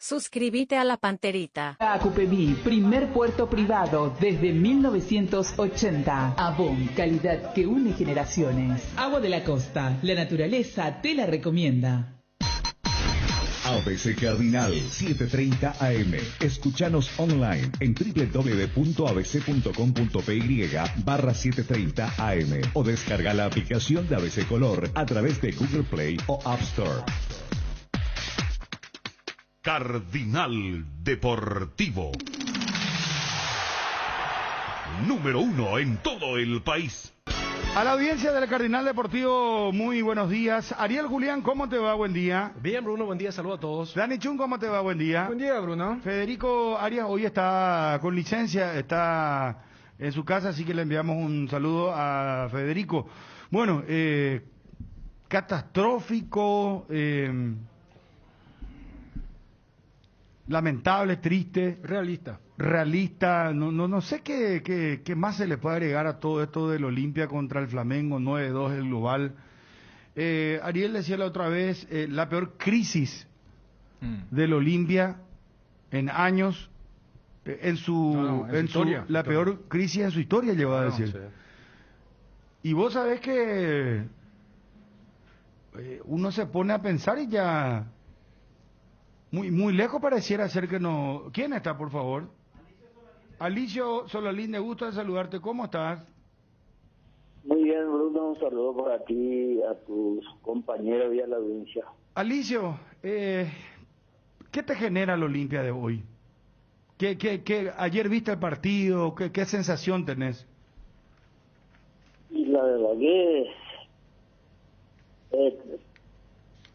Suscríbete a la Panterita. Acupeví, primer puerto privado desde 1980. Avon, calidad que une generaciones. Agua de la costa, la naturaleza te la recomienda. ABC Cardinal 7:30 AM. Escúchanos online en www.abc.com.py/730 AM o descarga la aplicación de ABC Color a través de Google Play o App Store. Cardinal Deportivo. Número 1 en todo el país. A la audiencia del Cardinal Deportivo, muy buenos días. Ariel Julián, ¿cómo te va? Buen día. Bien, Bruno, buen día, saludos a todos. Dani Chun, ¿cómo te va? Buen día. Buen día, Bruno. Federico Arias hoy está con licencia, está en su casa, así que le enviamos un saludo a Federico. Bueno, catastrófico, lamentable, triste. Realista, no sé qué más se le puede agregar a todo esto del Olimpia contra el Flamengo, 9-2 el global. Ariel decía la otra vez, la peor crisis del Olimpia en años, la peor crisis en su historia, lleva a decir. Sí. Y vos sabés que uno se pone a pensar y ya muy lejos pareciera ser que no. ¿Quién está, por favor? Alicio Solalín, me gusta saludarte. ¿Cómo estás? Muy bien, Bruno. Un saludo para ti, a tus compañeros y a la audiencia. Alicio, ¿qué te genera el Olimpia de hoy? ¿Qué ayer viste el partido? ¿Qué sensación tenés? Y la verdad que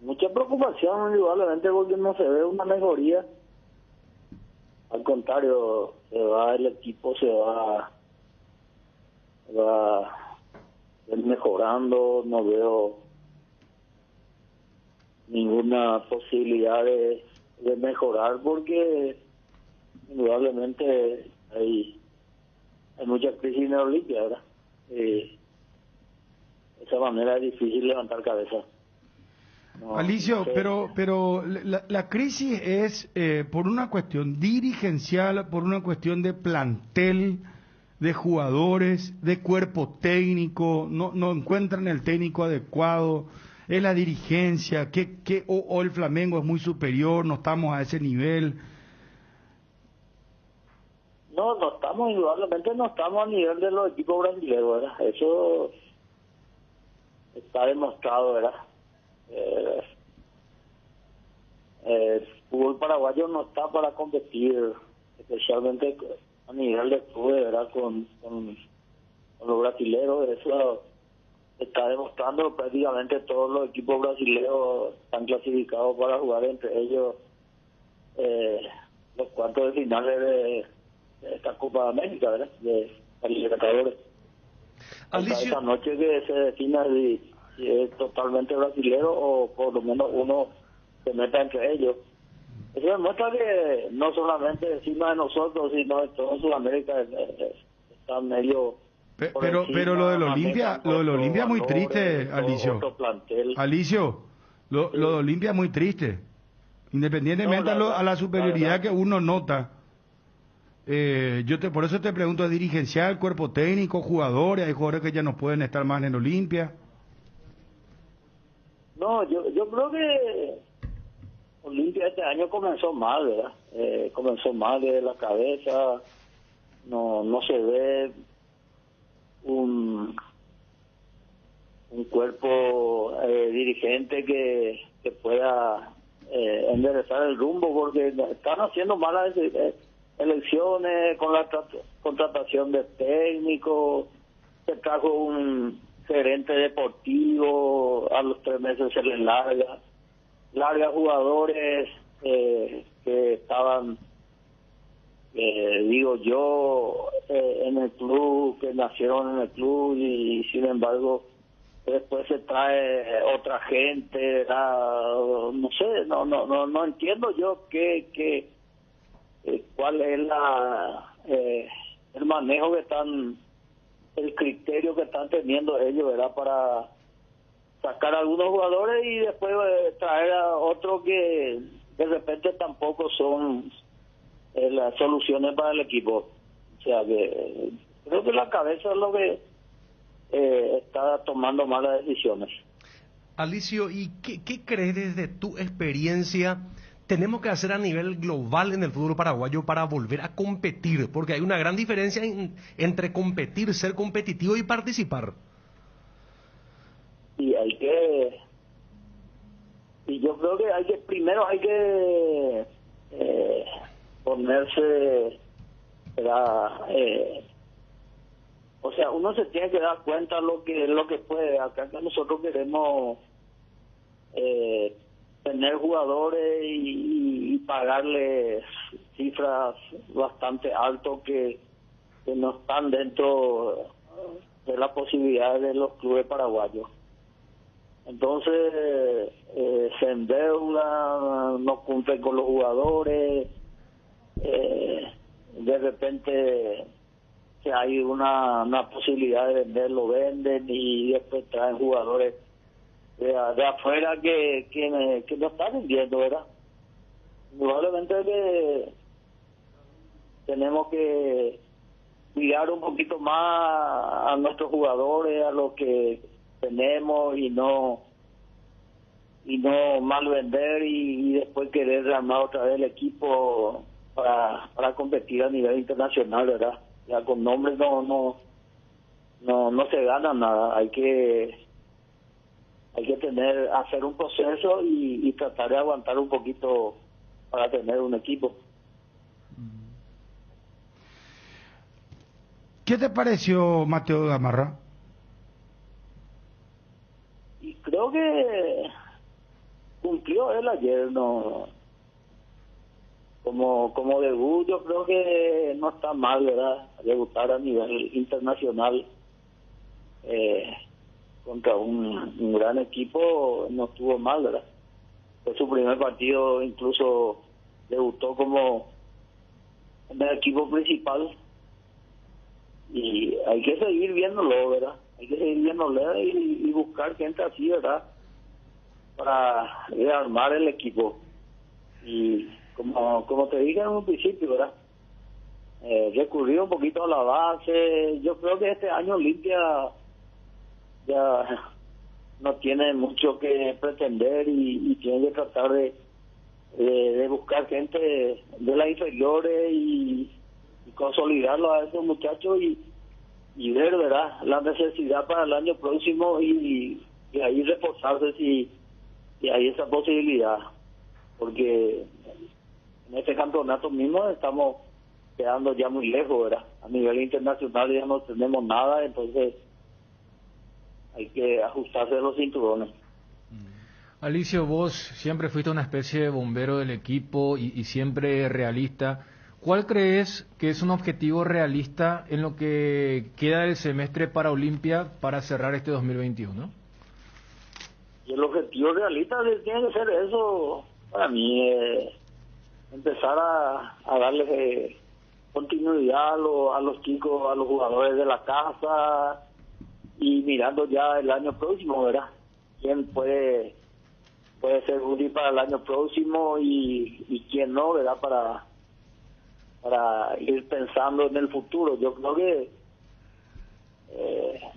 mucha preocupación, indudablemente, porque no se ve una mejoría. Al contrario, el equipo se va mejorando. No veo ninguna posibilidad de mejorar, porque indudablemente hay mucha crisis en la Olimpia, ¿verdad? De esa manera es difícil levantar cabeza. No, Alicio, no sé. pero la crisis es por una cuestión dirigencial, por una cuestión de plantel, de jugadores, de cuerpo técnico, no encuentran el técnico adecuado, es la dirigencia, o el Flamengo es muy superior, no estamos a ese nivel. No estamos, indudablemente no estamos a nivel de los equipos brasileños, ¿verdad? Eso está demostrado, ¿verdad? El fútbol paraguayo no está para competir, especialmente a nivel de clubes, ¿verdad? Con los brasileños. Eso está demostrando. Prácticamente todos los equipos brasileños están clasificados para jugar entre ellos los cuartos de finales de esta Copa de América, ¿verdad? De la Libertadores. Hasta esta noche que se defina si es totalmente brasilero o por lo menos uno se meta entre ellos. Eso demuestra que no solamente encima de nosotros, sino de toda Sudamérica están medio. Pero lo del Olimpia es muy triste, Alicio. Alicio, lo de Olimpia es muy triste. Independientemente a la superioridad que uno nota. Por eso te pregunto, ¿es dirigencial, cuerpo técnico, jugadores? Hay jugadores que ya no pueden estar más en Olimpia. No, yo creo que Olimpia este año comenzó mal, ¿verdad? Comenzó mal de la cabeza. No se ve un cuerpo dirigente que pueda enderezar el rumbo, porque están haciendo malas elecciones con la contratación de técnicos. Se trajo un gerente deportivo, a los 3 meses se les larga jugadores que estaban, en el club, que nacieron en el club, y sin embargo después se trae otra gente. No sé, no entiendo yo cuál es el manejo que están, el criterio que están teniendo ellos, ¿verdad? Para sacar a algunos jugadores y después traer a otro que de repente tampoco son las soluciones para el equipo. O sea que creo que la cabeza es lo que está tomando malas decisiones. Alicio, ¿y qué crees desde tu experiencia tenemos que hacer a nivel global en el fútbol paraguayo para volver a competir? Porque hay una gran diferencia entre competir, ser competitivo y participar. Y yo creo que primero hay que ponerse, o sea, uno se tiene que dar cuenta lo que puede. Acá que nosotros queremos tener jugadores y pagarles cifras bastante altas que no están dentro de las posibilidades de los clubes paraguayos. Entonces se endeudan, no cumplen con los jugadores, de repente si hay una posibilidad de vender, lo venden y después traen jugadores de afuera que no están vendiendo, ¿verdad? Probablemente que tenemos que cuidar un poquito más a nuestros jugadores, a los que tenemos y no mal vender y después querer armar otra vez el equipo para competir a nivel internacional, ¿verdad? Ya con nombres no se gana nada. Hay que hacer un proceso y tratar de aguantar un poquito para tener un equipo. ¿Qué te pareció Mateo Gamarra? Y creo que cumplió él ayer, no como debut. Yo creo que no está mal, ¿verdad? Debutar a nivel internacional contra un gran equipo no estuvo mal, ¿verdad? Fue su primer partido, incluso debutó como en el equipo principal y hay que seguir viéndolo, ¿verdad? Hay que seguir viéndolo y buscar gente así, ¿verdad? Para armar el equipo. Y como te dije en un principio, ¿verdad? Recurrir un poquito a la base. Yo creo que este año Olimpia ya no tiene mucho que pretender y tiene que tratar de buscar gente de las inferiores y consolidarlo a esos muchachos y ver, ¿verdad?, la necesidad para el año próximo y ahí reforzarse si hay esa posibilidad, porque en este campeonato mismo estamos quedando ya muy lejos, ¿verdad? A nivel internacional ya no tenemos nada, entonces hay que ajustarse los cinturones. Alicio, vos siempre fuiste una especie de bombero del equipo y siempre realista. ¿Cuál crees que es un objetivo realista en lo que queda del semestre para Olimpia para cerrar este 2021? Y el objetivo realista tiene que ser eso, para mí, empezar a darle continuidad a los chicos, a los jugadores de la casa y mirando ya el año próximo, ¿verdad? ¿Quién puede ser útil para el año próximo y quién no, ¿verdad? Para ir pensando en el futuro. Yo creo que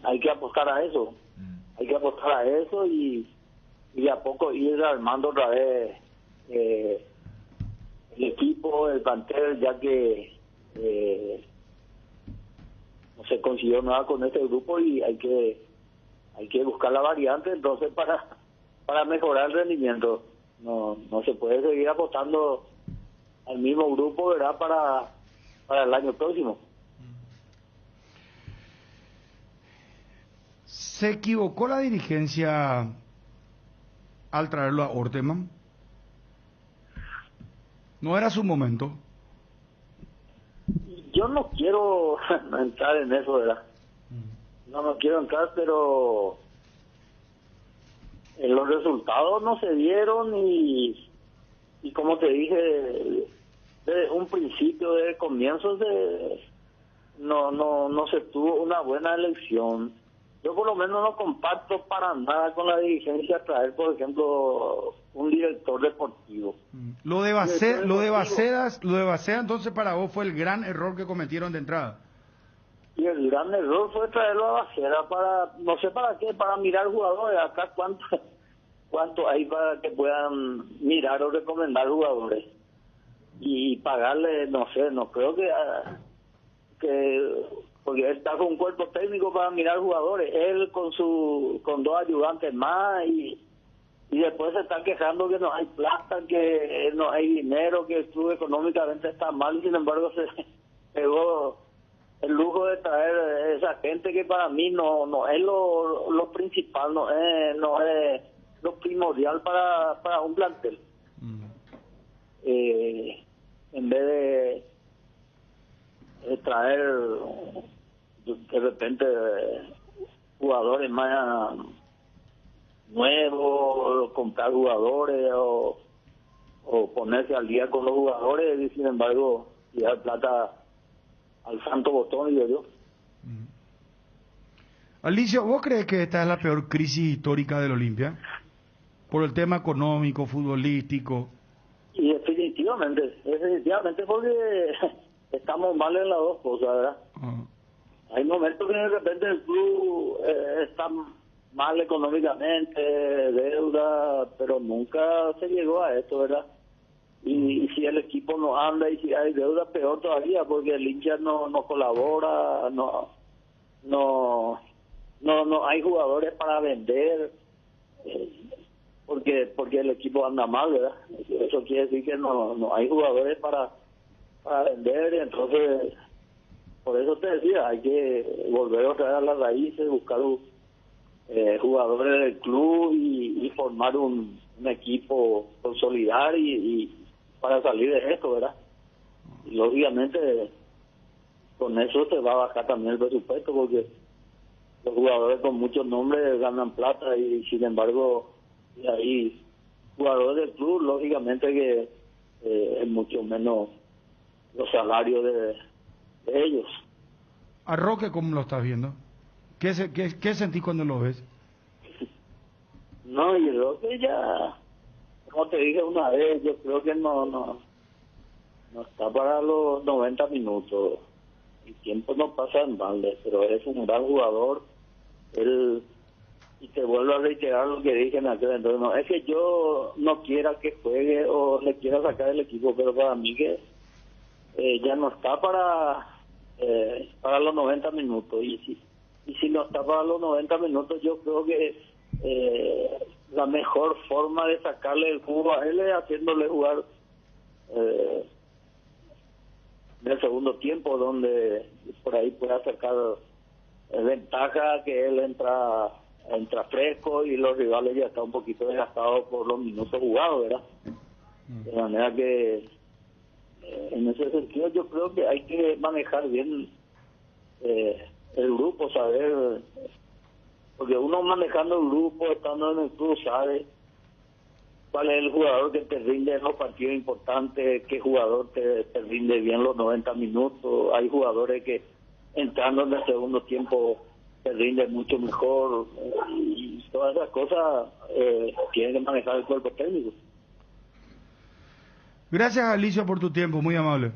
hay que apostar a eso. Hay que apostar a eso y de a poco ir armando otra vez el equipo, el plantel, ya que no se consiguió nada con este grupo y hay que buscar la variante entonces para mejorar el rendimiento. No se puede seguir apostando al mismo grupo, ¿verdad?, para el año próximo. ¿Se equivocó la dirigencia al traerlo a Orteman? ¿No era su momento? Yo no quiero entrar en eso, ¿verdad? No quiero entrar, pero los resultados no se dieron y como te dije, desde un principio, desde comienzos, no se tuvo una buena elección. Yo por lo menos no comparto para nada con la dirigencia traer, por ejemplo, un director deportivo. Lo de Bacedas, entonces para vos fue el gran error que cometieron de entrada. Y el gran error fue traerlo a Bacera para, no sé para qué, para mirar jugadores. Acá cuánto hay para que puedan mirar o recomendar jugadores. Y pagarle, no sé, no creo que porque él está con un cuerpo técnico para mirar jugadores. Él con dos ayudantes más y después se está quejando que no hay plata, que no hay dinero, que el club económicamente está mal, y sin embargo se pegó el lujo de traer esa gente que para mí no es lo principal, no es lo primordial para un plantel. En vez de traer de repente jugadores más nuevos, comprar jugadores o ponerse al día con los jugadores, y sin embargo llevar plata al santo botón, digo yo. Alicio, ¿vos crees que esta es la peor crisis histórica del Olimpia? Por el tema económico, futbolístico. Y definitivamente porque estamos mal en las dos cosas, ¿verdad? Hay momentos que de repente el club está mal económicamente, deuda, pero nunca se llegó a esto, ¿verdad? Y si el equipo no anda y si hay deuda, peor todavía, porque el hincha no colabora, no hay jugadores para vender, porque el equipo anda mal, ¿verdad? Eso quiere decir que no hay jugadores para vender, y entonces por eso te decía, hay que volver otra vez a las raíces, buscar jugadores del club y formar un equipo, consolidar y para salir de esto, ¿verdad? Y lógicamente con eso se va a bajar también el presupuesto, porque los jugadores con muchos nombres ganan plata y sin embargo hay jugadores del club, lógicamente que es mucho menos los salarios de ellos. ¿A Roque cómo lo estás viendo? ¿Qué sentís cuando lo ves? No, y Roque ya, como te dije una vez, yo creo que no está para los 90 minutos. El tiempo no pasa en balde, pero es un gran jugador. Y te vuelvo a reiterar lo que dije en aquel entonces. No es que yo no quiera que juegue o le quiera sacar del equipo, pero para mí que ya no está para los 90 minutos. Y si no está para los 90 minutos, yo creo que la mejor forma de sacarle el jugo a él es haciéndole jugar en el segundo tiempo, donde por ahí pueda sacar ventaja, que él entra fresco y los rivales ya están un poquito desgastados por los minutos jugados, ¿verdad? De manera que en ese sentido yo creo que hay que manejar bien el grupo, saber, porque uno manejando el grupo, estando en el club, sabe cuál es el jugador que te rinde en los partidos importantes, qué jugador te rinde bien los 90 minutos. Hay jugadores que entrando en el segundo tiempo te rinden mucho mejor, y todas esas cosas tienen que manejar el cuerpo técnico. Gracias, Alicio, por tu tiempo, muy amable.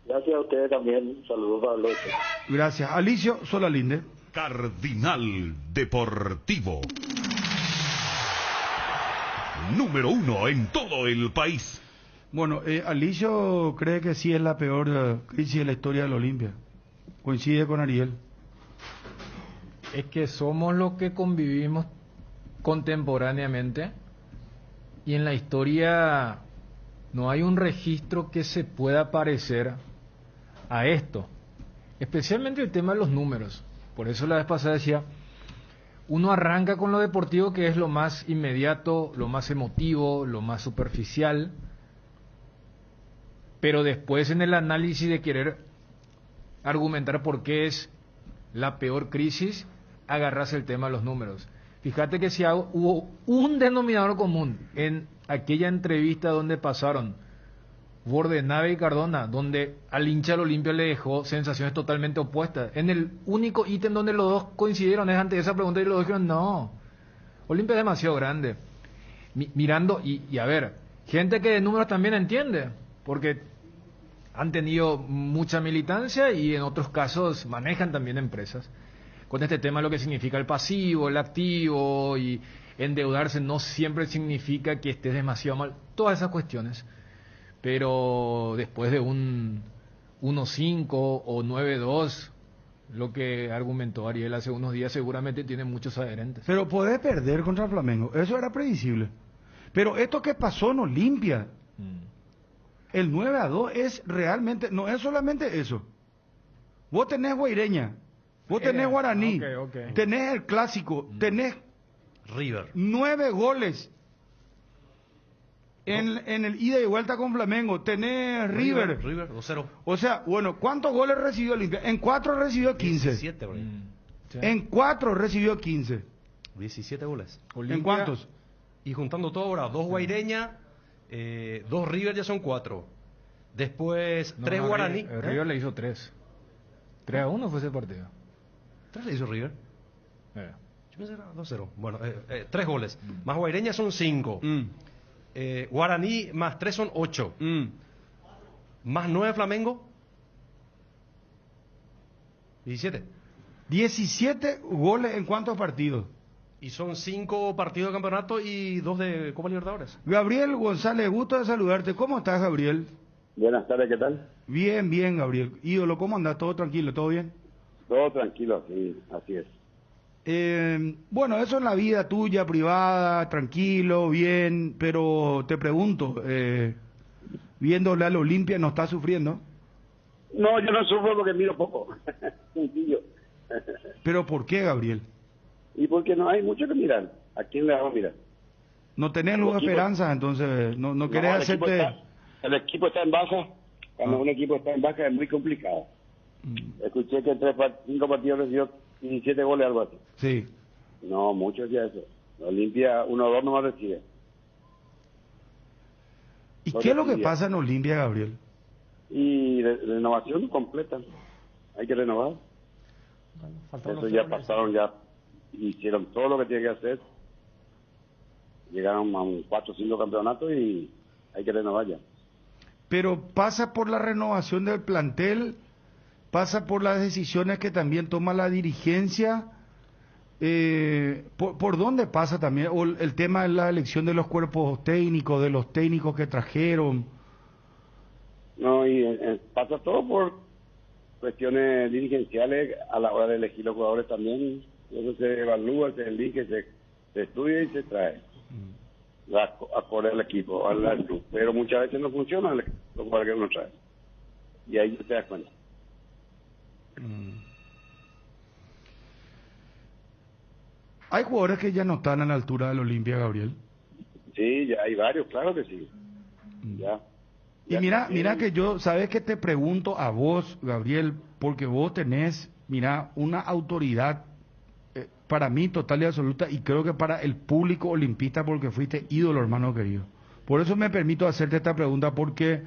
Gracias a ustedes también, saludos para los otros. Gracias. Alicio Solalinde. Cardinal Deportivo. Número 1 en todo el país. Bueno, Alicio cree que sí es la peor crisis de la historia del Olimpia. Coincide con Ariel. Es que somos los que convivimos contemporáneamente y en la historia no hay un registro que se pueda parecer a esto, especialmente el tema de los números. Por eso la vez pasada decía, uno arranca con lo deportivo, que es lo más inmediato, lo más emotivo, lo más superficial, pero después en el análisis de querer argumentar por qué es la peor crisis, agarras el tema de los números. Fíjate que si hubo un denominador común en aquella entrevista donde pasaron Bordenave y Cardona, donde al hincha del Olimpia le dejó sensaciones totalmente opuestas. En el único ítem donde los dos coincidieron es ante esa pregunta, y los dos dijeron, no, Olimpia es demasiado grande. Mirando, y a ver, Gente que de números también entiende, porque han tenido mucha militancia y en otros casos manejan también empresas. Con este tema lo que significa el pasivo, el activo, y endeudarse no siempre significa que estés demasiado mal. Todas esas cuestiones. Pero después de un 1.5 o 9.2, lo que argumentó Ariel hace unos días, seguramente tiene muchos adherentes. Pero podés perder contra Flamengo, eso era previsible. Pero esto que pasó en Olimpia, el 9-2 es realmente, no es solamente eso. Vos tenés Guaireña, vos tenés Guaraní, okay. tenés el Clásico, tenés River. 9 goles en el ida y vuelta con Flamengo, tenés River. River 2-0. O sea, bueno, ¿cuántos goles recibió Olimpia? En 4 recibió 15. 17, bro. Sí. En 4 recibió 15. 17 goles. ¿En cuántos? Y juntando todo ahora, 2 Guaireña, 2 River ya son 4. Después 3 Guaraní. River le hizo 3. 3-1 fue ese partido. 3 le hizo River. Yo pensé que era 2-0. Bueno, 3 goles. Más Guaireña son 5. Guaraní más 3 son 8. Más 9 Flamengo. 17. 17 goles en cuántos partidos. Y son 5 partidos de campeonato y 2 de Copa Libertadores. Gabriel González, gusto de saludarte. ¿Cómo estás, Gabriel? Buenas tardes, ¿qué tal? Bien, bien, Gabriel. Ídolo, ¿cómo andás? ¿Todo tranquilo? ¿Todo bien? Todo tranquilo, sí, así es. Bueno, eso en la vida tuya, privada, tranquilo, bien, pero te pregunto, viéndole al Olimpia, ¿no estás sufriendo? No, yo no sufro porque miro poco, sencillo. ¿Pero por qué, Gabriel? Y porque no hay mucho que mirar. ¿A quién le vamos a mirar? ¿No tenés luz de esperanza? Entonces, ¿no querés hacerte...? El equipo está en baja. Cuando un equipo está en baja es muy complicado. Escuché que en 5 partidos recibió 17 goles, algo así. Sí. No, mucho ya eso. Olimpia 1-2 no recibe. ¿Y qué es lo que pasa en Olimpia, Gabriel? Y renovación completa. Hay que renovar. Eso ya pasaron, ya hicieron todo lo que tiene que hacer. Llegaron a un 4 o 5 campeonatos y hay que renovar ya. Pero pasa por la renovación del plantel, pasa por las decisiones que también toma la dirigencia. ¿Por dónde pasa también? O el tema de la elección de los cuerpos técnicos, de los técnicos que trajeron. No, y pasa todo por cuestiones dirigenciales a la hora de elegir los jugadores también. Eso se evalúa, se elige, se estudia y se trae. Acorde al equipo, al club. Pero muchas veces no funciona los jugadores que uno trae. Y ahí te das cuenta. ¿Hay jugadores que ya no están a la altura del Olimpia, Gabriel? Sí, ya hay varios, claro que sí. Ya. Y mira que yo, ¿sabes qué te pregunto a vos, Gabriel? Porque vos tenés, mira, una autoridad para mí total y absoluta, y creo que para el público olimpista, porque fuiste ídolo, hermano querido. Por eso me permito hacerte esta pregunta, porque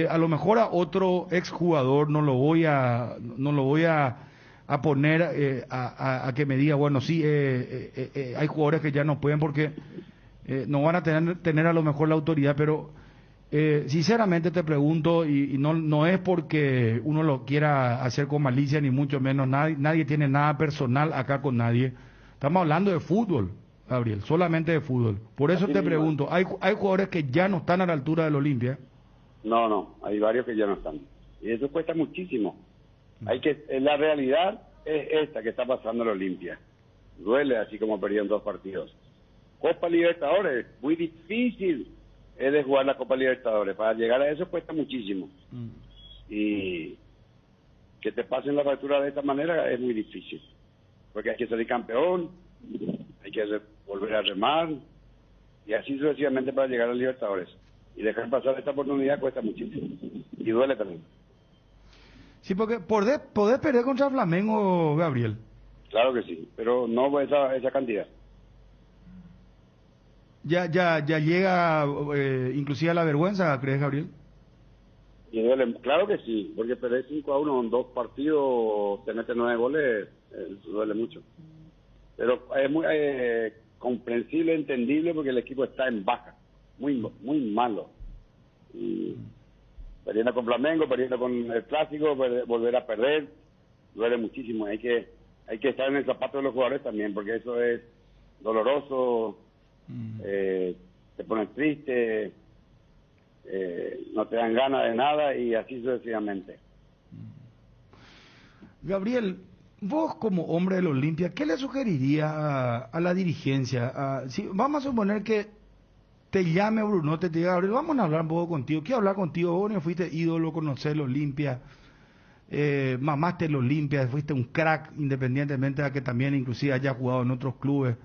a lo mejor a otro exjugador no lo voy a poner a que me diga, bueno, sí, hay jugadores que ya no pueden porque no van a tener a lo mejor la autoridad, pero sinceramente te pregunto, y no es porque uno lo quiera hacer con malicia, ni mucho menos, nadie tiene nada personal acá con nadie. Estamos hablando de fútbol, Gabriel, solamente de fútbol. Por eso te pregunto, ¿hay jugadores que ya no están a la altura del Olimpia? No, hay varios que ya no están. Y eso cuesta muchísimo. La realidad es esta que está pasando en el Olimpia. Duele, así como perdieron 2 partidos. Copa Libertadores, muy difícil es de jugar la Copa Libertadores. Para llegar a eso cuesta muchísimo. Y que te pasen la factura de esta manera es muy difícil. Porque hay que salir campeón, hay que volver a remar, y así sucesivamente para llegar a los Libertadores. Y dejar pasar esta oportunidad cuesta muchísimo. Y duele también. Sí, porque podés perder contra Flamengo, Gabriel. Claro que sí, pero no esa cantidad. Ya llega inclusive a la vergüenza, ¿crees, Gabriel? Y duele, claro que sí, porque perder 5-1 en 2 partidos, te mete 9 goles, duele mucho. Pero es muy comprensible, entendible, porque el equipo está en baja. muy malo. Y perdiendo con Flamengo, perdiendo con el Clásico, volver a perder, duele muchísimo. Hay que estar en el zapato de los jugadores también, porque eso es doloroso, te pones triste, no te dan ganas de nada y así sucesivamente. Gabriel, vos como hombre del Olimpia, ¿qué le sugeriría a la dirigencia? Si vamos a suponer que te llame Bruno, te diga, Gabriel, vamos a hablar un poco contigo, quiero hablar contigo, vos no fuiste ídolo, conocer el Olimpia, mamaste el Olimpia, fuiste un crack, independientemente de que también inclusive haya jugado en otros clubes.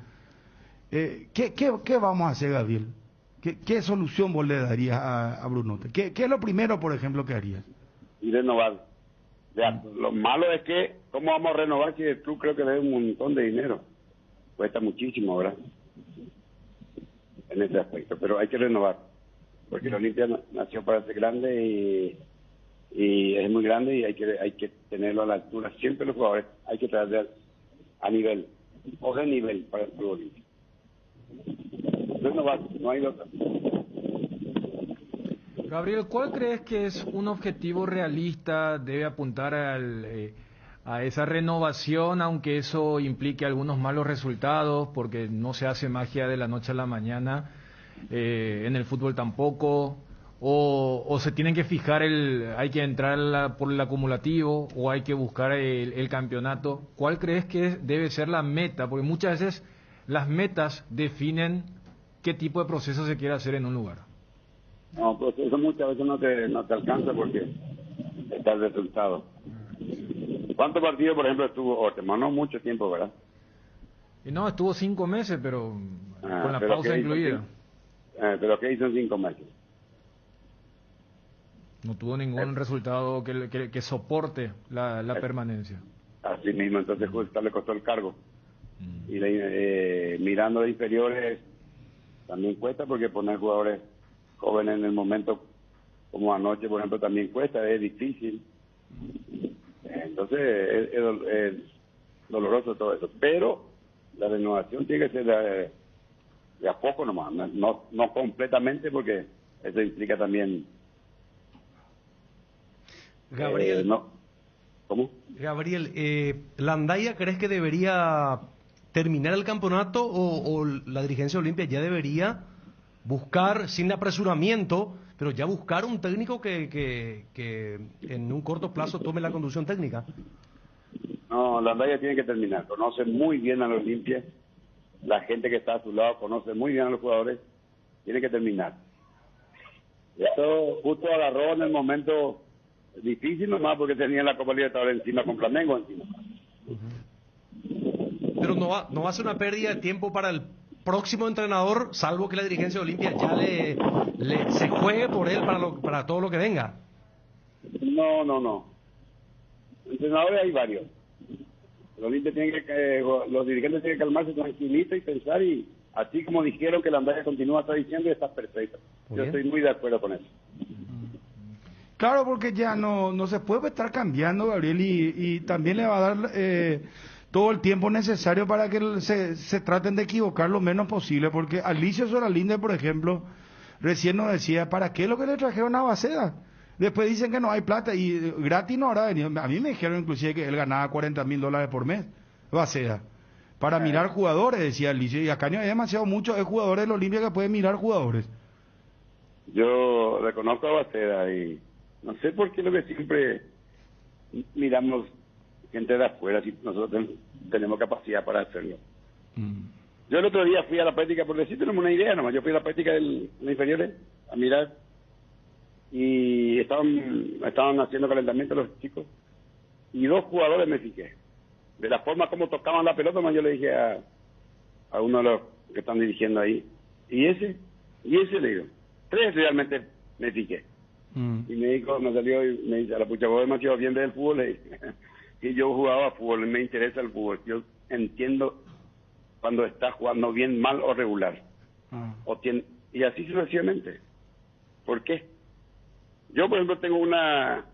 ¿Qué vamos a hacer, Gabriel? ¿Qué solución vos le darías a Bruno? ¿Qué es lo primero, por ejemplo, que harías? Y renovar. Ya, lo malo es que, ¿cómo vamos a renovar si el club creo que le da un montón de dinero? Cuesta muchísimo, ¿verdad? En ese aspecto, pero hay que renovar. Porque el Olimpia nació para ser grande y es muy grande y hay que tenerlo a la altura. Siempre los jugadores hay que traer a nivel, o de nivel para el club Olimpia. Renovar, no hay otra. Gabriel, ¿cuál crees que es un objetivo realista? ¿Debe apuntar a esa renovación, aunque eso implique algunos malos resultados, porque no se hace magia de la noche a la mañana, en el fútbol tampoco? ¿O se tienen que fijar hay que entrar por el acumulativo, o hay que buscar el campeonato? ¿Cuál crees que debe ser la meta? Porque muchas veces las metas definen qué tipo de proceso se quiere hacer en un lugar. No, pues eso muchas veces no te alcanza porque está el resultado. ¿Cuántos partidos, por ejemplo, estuvo Orteman? No mucho tiempo, ¿verdad? No, estuvo 5 meses, pero con la pero pausa incluida. ¿Pero qué hizo en 5 meses? No tuvo ningún resultado que soporte la permanencia. Así mismo, entonces justo le costó el cargo. Y mirando de inferiores también cuesta, porque poner jugadores jóvenes en el momento como anoche, por ejemplo, también cuesta, es difícil. Entonces es doloroso todo eso, pero la renovación tiene que ser de a poco nomás, no completamente, porque eso implica también Gabriel, ¿cómo? Gabriel, ¿Landaya crees que debería terminar el campeonato o la dirigencia de Olimpia ya debería buscar, sin apresuramiento, pero ya buscar un técnico que en un corto plazo tome la conducción técnica? No, Landaya tiene que terminar. Conoce muy bien a los Olimpia, la gente que está a su lado conoce muy bien a los jugadores, tiene que terminar. Esto justo agarró en el momento difícil nomás, porque tenía la Copa Libertadores encima con Flamengo encima. Pero no va a ser una pérdida de tiempo para el próximo entrenador, salvo que la dirigencia de Olimpia ya se juegue por él para todo lo que venga. No. Entrenadores hay varios. Los dirigentes tienen que calmarse tranquilitos y pensar, y así como dijeron que la Landaya continúa hasta diciembre, está perfecto. Yo estoy muy de acuerdo con eso. Claro, porque ya no se puede estar cambiando, Gabriel, y también le va a dar todo el tiempo necesario para que se traten de equivocar lo menos posible, porque Alicio Solalinde, por ejemplo, recién nos decía, ¿para qué lo que le trajeron a Baceda? Después dicen que no hay plata, y gratis no habrá venido. A mí me dijeron inclusive que él ganaba $40,000 por mes, Baceda, para mirar jugadores, decía Alicio, y acá no hay demasiado muchos jugadores del Olimpia que pueden mirar jugadores. Yo reconozco a Baceda y no sé por qué lo que siempre miramos gente de afuera, si nosotros tenemos capacidad para hacerlo. Yo el otro día fui a la práctica, por decirte una idea nomás, yo fui a la práctica de los inferiores a mirar, y estaban haciendo calentamiento los chicos, y 2 jugadores me fijé. De la forma como tocaban la pelota, yo le dije a uno de los que están dirigiendo ahí, y ese le digo, 3 realmente me fijé. Y me dijo, me salió y me dice, a la pucha, vos demasiado bien del fútbol, le dije. Y yo jugaba fútbol, me interesa el fútbol, yo entiendo cuando está jugando bien, mal o regular. Y así sucesivamente. ¿Por qué? Yo, por ejemplo, tengo una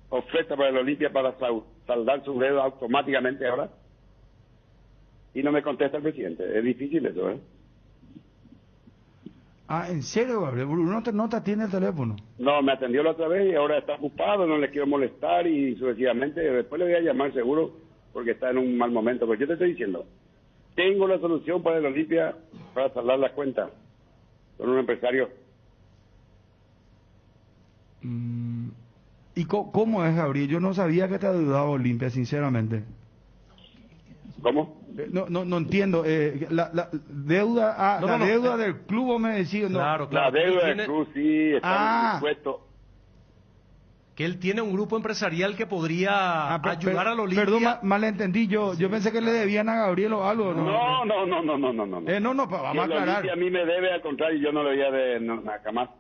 oferta para el Olimpia para saldar su dedo automáticamente ahora, y no me contesta el presidente. Es difícil eso, ¿eh? Ah, ¿en serio, Gabriel? Bruno no te atiende el teléfono. No, me atendió la otra vez y ahora está ocupado, no le quiero molestar y sucesivamente. Después le voy a llamar seguro porque está en un mal momento. Pero yo te estoy diciendo, tengo la solución para el Olimpia para saldar la cuenta con un empresario. ¿Y cómo es, Gabriel? Yo no sabía que te ayudaba Olimpia, sinceramente. ¿Cómo? No entiendo. La deuda, deuda del club, me decía. Claro, La deuda del club, sí, está dispuesto. Que él tiene un grupo empresarial que podría ayudar al Olimpia. Perdón, malentendí yo. Yo pensé que le debían a Gabriel o algo. No, vamos a aclarar. A mí me debe, al contrario, yo no le voy a de jamás.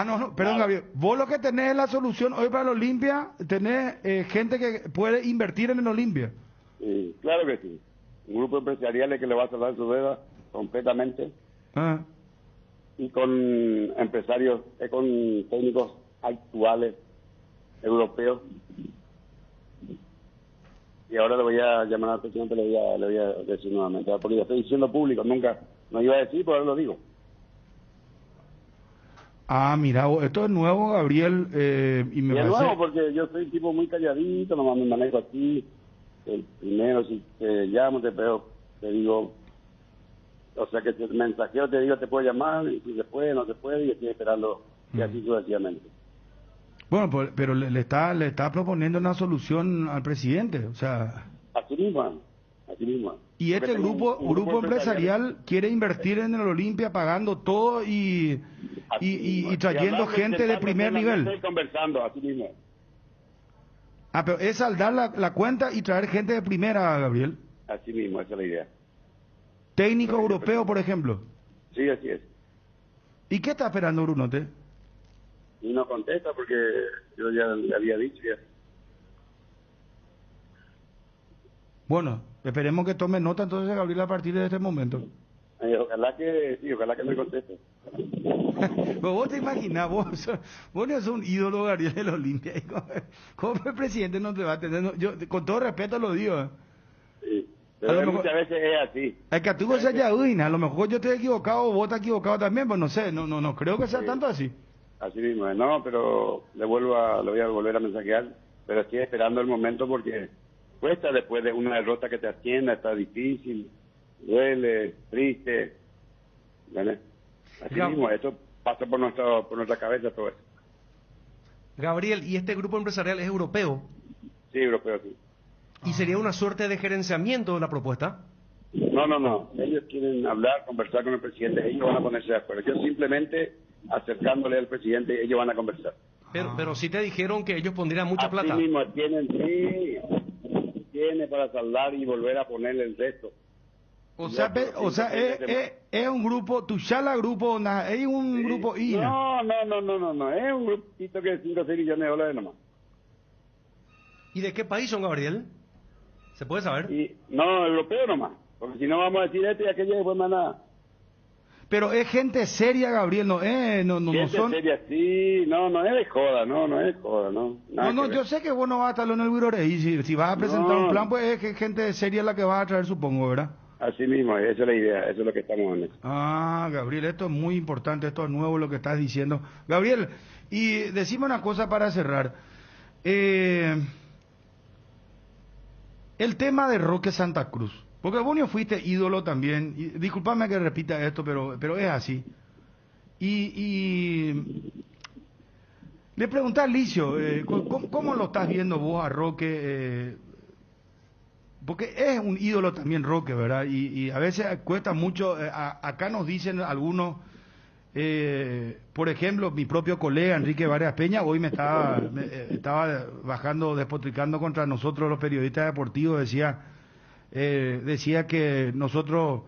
No, perdón, Gabriel. Vos lo que tenés es la solución hoy para el Olimpia, tenés gente que puede invertir en el Olimpia. Sí, claro que sí. Un grupo empresarial que le va a salvar su deuda completamente. Y con empresarios, con técnicos actuales, europeos. Y ahora le voy a llamar al presidente, le voy a decir nuevamente, porque ya estoy diciendo público, nunca no iba a decir, pero ahora lo digo. Mira, esto es nuevo, Gabriel, y me parece... Es nuevo porque yo soy un tipo muy calladito, nomás me manejo aquí. El primero, si te llamo, te digo, o sea que el mensajero te digo, te puedo llamar, y si se puede, no se puede, y estoy esperando, y así sucesivamente. Bueno, pero le está proponiendo una solución al presidente, o sea... Así mismo. Y este grupo empresarial quiere invertir en el Olimpia pagando todo y trayendo gente de primer nivel. Estoy conversando, así mismo. Pero es saldar la cuenta y traer gente de primera, Gabriel. Así mismo, esa es la idea. Técnico europeo, por ejemplo. Sí, así es. ¿Y qué está esperando Bruno? Y no contesta porque yo ya le había dicho ya. Bueno, esperemos que tome nota entonces, Gabriel, a partir de este momento. Ojalá que me conteste. Pero vos te imaginás, vos no sos un ídolo, Gabriel, del Olimpia. ¿Cómo el presidente no te va a atender? Yo, con todo respeto lo digo. Sí, pero muchas veces es así. Es que tú seas yahuina, a lo mejor yo estoy equivocado o vos estás equivocado también, pues no sé, no creo que sea tanto así. Así mismo, no, pero le voy a volver a mensajear, pero estoy esperando el momento porque cuesta después de una derrota que te atienda, está difícil, duele, triste, ¿vale? Así mismo, esto pasa por nuestra cabeza todo eso. Gabriel, ¿y este grupo empresarial es europeo? Sí, europeo, sí. ¿Y sería una suerte de gerenciamiento de la propuesta? No. Ellos quieren hablar, conversar con el presidente, ellos van a ponerse de acuerdo. Yo simplemente acercándole al presidente, ellos van a conversar. Pero sí te dijeron que ellos pondrían mucha plata. Así mismo, tiene para saldar y volver a ponerle el resto. O sea, es un grupo, Tuchala grupo, es un grupo INA. No, es un grupito que es 5 o 6 millones de dólares nomás. ¿Y de qué país son, Gabriel? ¿Se puede saber? No, europeo nomás, porque si no vamos a decir esto y aquello después más nada. Pero es gente seria, Gabriel, no son... seria, sí, no es de joda, no es de joda, no. Yo sé que vos no vas a estarlo en el Virore, y si vas a presentar un plan, pues es gente seria la que vas a traer, supongo, ¿verdad? Así mismo, esa es la idea, eso es lo que estamos en. Gabriel, esto es muy importante, esto es nuevo lo que estás diciendo. Gabriel, y decime una cosa para cerrar. El tema de Roque Santa Cruz, porque vos no fuiste ídolo también, y disculpame que repita esto, pero es así. Y le pregunté a Licio, ¿cómo lo estás viendo vos a Roque? Porque es un ídolo también Roque, ¿verdad? Y a veces cuesta mucho, acá nos dicen algunos, por ejemplo, mi propio colega Enrique Vargas Peña, hoy me estaba bajando, despotricando contra nosotros los periodistas deportivos, decía que nosotros,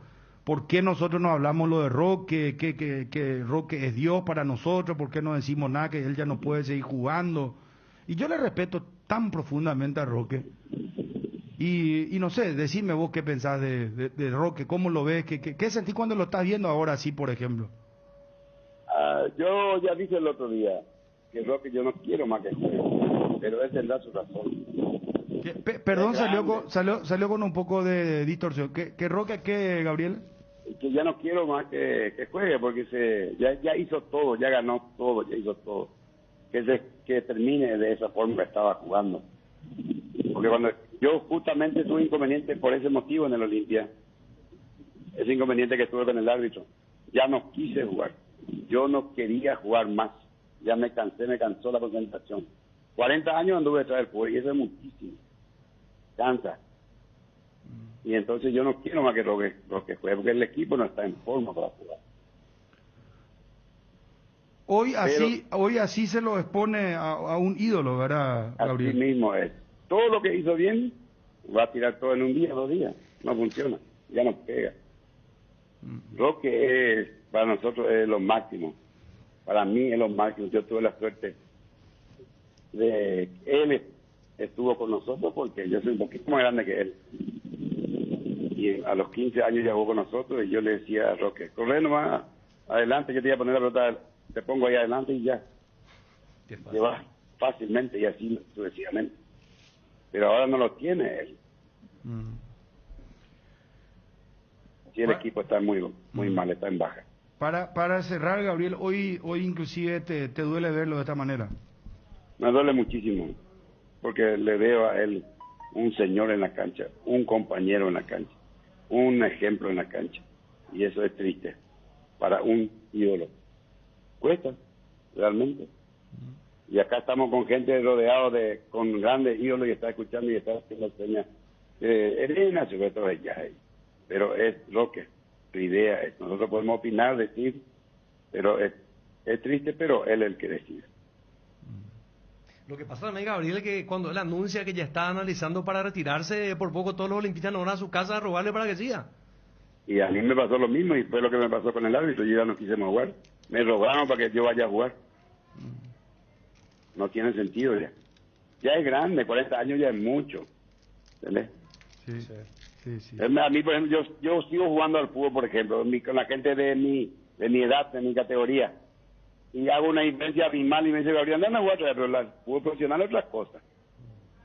¿por qué nosotros no hablamos lo de Roque? Que Roque es Dios para nosotros, ¿por qué no decimos nada, que él ya no puede seguir jugando? Y yo le respeto tan profundamente a Roque. Y no sé, decime vos qué pensás de Roque, cómo lo ves, qué sentís cuando lo estás viendo ahora así, por ejemplo. Yo ya dije el otro día que Roque yo no quiero más que juegue, pero él tendrá su razón. Perdón, salió con un poco de distorsión. ¿Qué Roque qué, Gabriel? que ya no quiero más que juegue, porque ya hizo todo, ya ganó todo, ya hizo todo. Que termine de esa forma que estaba jugando. Porque cuando yo justamente tuve inconveniente por ese motivo en el Olimpia, ese inconveniente que tuve con el árbitro, ya no quise jugar. Yo no quería jugar más. Ya me cansó la concentración. 40 años anduve detrás del fútbol y eso es muchísimo. Cansa. Y entonces yo no quiero más que Roque juegue, porque el equipo no está en forma para jugar. Hoy así se lo expone a un ídolo, ¿verdad, Gabriel? Así mismo es. Todo lo que hizo bien, va a tirar todo en un día, 2 días. No funciona, ya no pega. Roque es, para nosotros es lo máximo. Para mí es lo máximo. Yo tuve la suerte de que él estuvo con nosotros porque yo soy un poquito más grande que él. Y a los 15 años ya jugó con nosotros y yo le decía a Roque, corre nomás adelante, yo te voy a poner la pelota, te pongo ahí adelante y ya. Te vas fácilmente y así sucesivamente. Pero ahora no lo tiene él. Sí, el equipo está muy mal, está en baja. Para cerrar, Gabriel, hoy inclusive te duele verlo de esta manera. Me duele muchísimo, porque le veo a él un señor en la cancha, un compañero en la cancha, un ejemplo en la cancha. Y eso es triste para un ídolo. Cuesta, realmente. Y acá estamos con gente rodeado con grandes ídolos y está escuchando y está haciendo señas. Elena, sobre todo ella, pero es Roque. Tu idea es, nosotros podemos opinar, decir, pero es triste, pero él es el que decide. Lo que pasa también, Gabriel, es que cuando él anuncia que ya está analizando para retirarse, por poco todos los olimpistas no van a su casa a robarle para que siga. Y a mí me pasó lo mismo y fue lo que me pasó con el árbitro. Yo ya no quise más jugar. Me robaron para que yo vaya a jugar. No tiene sentido ya. Ya es grande, 40 años ya es mucho. ¿Entendés? Sí. A mí, por ejemplo, yo sigo jugando al fútbol, por ejemplo, con la gente de mi edad, de mi categoría. Y hago una diferencia abismal y me dice, Gabriel, anda a jugar, pero el fútbol profesional es otra cosa.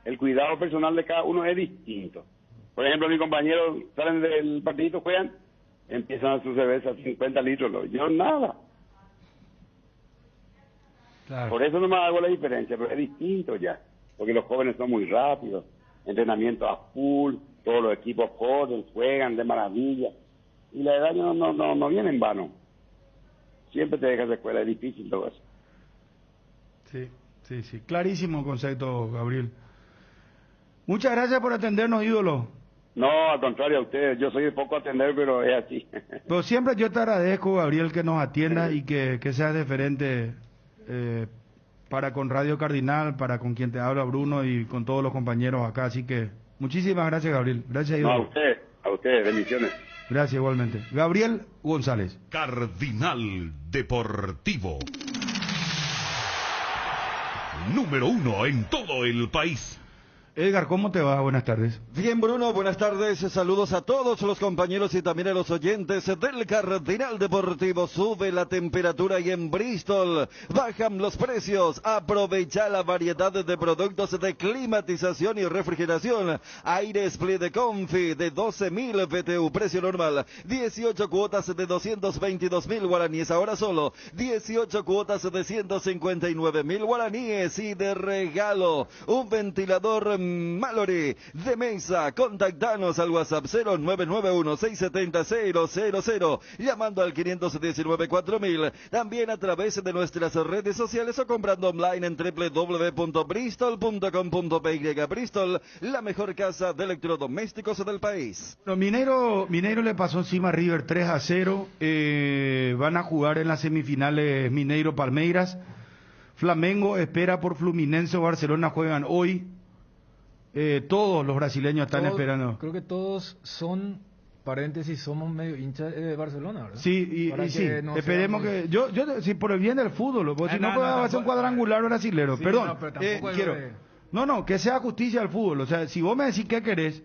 El cuidado personal de cada uno es distinto. Por ejemplo, mis compañeros salen del partidito, juegan, empiezan a su cerveza 50 litros. Yo nada. Claro. Por eso no me hago la diferencia, pero es distinto ya. Porque los jóvenes son muy rápidos, entrenamiento a full, todos los equipos corren, juegan de maravilla. Y la edad no viene en vano. Siempre te dejas de escuela, es difícil todo eso. Sí. Clarísimo concepto, Gabriel. Muchas gracias por atendernos, ídolo. No, al contrario a ustedes. Yo soy de poco atender, pero es así. Pero siempre yo te agradezco, Gabriel, que nos atiendas y que seas diferente para con Radio Cardinal, para con quien te habla Bruno y con todos los compañeros acá. Así que muchísimas gracias, Gabriel. Gracias, ídolo. A ustedes, bendiciones. Gracias igualmente. Gabriel González. Cardinal Deportivo. Número 1 en todo el país. Edgar, ¿cómo te va? Buenas tardes. Bien, Bruno, buenas tardes. Saludos a todos los compañeros y también a los oyentes del Cardinal Deportivo. Sube la temperatura y en Bristol bajan los precios. Aprovecha la variedad de productos de climatización y refrigeración. Aire Split de Confi de 12.000 BTU, precio normal. 18 cuotas de 222.000 guaraníes. Ahora solo 18 cuotas de 159.000 guaraníes. Y de regalo, un ventilador Mallory de mesa. Contactanos al WhatsApp 0991-670-000, llamando al 519-4000, también a través de nuestras redes sociales o comprando online en www.bristol.com.py. Bristol, la mejor casa de electrodomésticos del país. Mineiro le pasó encima a River 3-0, van a jugar en las semifinales Mineiro Palmeiras. Flamengo espera por Fluminense o Barcelona, juegan hoy. Todos los brasileños están esperando. Creo que todos son, paréntesis, somos medio hinchas de Barcelona, ¿verdad? Sí, y sí, no esperemos que... Yo, si por el bien del fútbol, porque si no puede hacer un cuadrangular brasilero, sí, perdón, quiero... No, que sea justicia al fútbol, o sea, si vos me decís qué querés...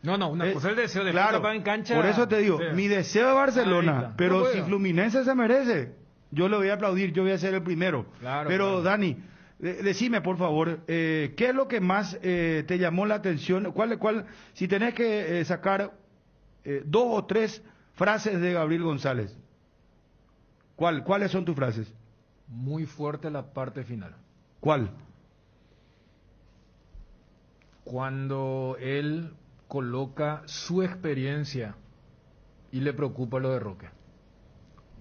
No, una cosa es el deseo de claro, en cancha... Por eso te digo, mi deseo es Barcelona, pero si Fluminense se merece, yo le voy a aplaudir, yo voy a ser el primero. Claro, pero Dani... Decime, por favor, ¿qué es lo que más te llamó la atención? ¿Cuál, si tenés que sacar 2 o 3 Frases de Gabriel González. ¿Cuáles son tus frases? Muy fuerte la parte final. ¿Cuál? Cuando él coloca su experiencia y le preocupa lo de Roque.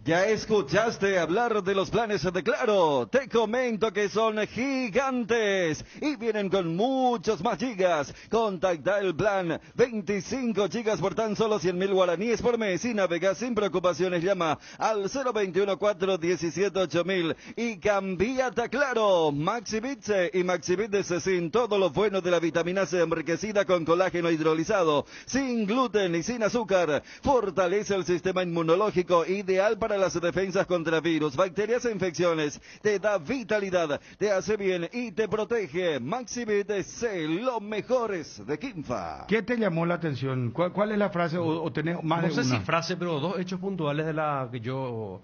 Ya escuchaste hablar de los planes de Claro. Te comento que son gigantes y vienen con muchos más gigas. Contacta el plan 25 gigas por tan solo 100.000 guaraníes por mes y navega sin preocupaciones. Llama al 021-417-8000 y cambiate a Claro. Maxibit C y Maxibit de sin todo lo bueno de la vitamina C enriquecida con colágeno hidrolizado, sin gluten y sin azúcar. Fortalece el sistema inmunológico, ideal para las defensas contra virus, bacterias e infecciones. Te da vitalidad, te hace bien y te protege. Maxibit C, lo mejores de Quimfa. ¿Qué te llamó la atención? ¿Cuál es la frase o tenés más de una? No sé si frase, pero dos hechos puntuales de la que yo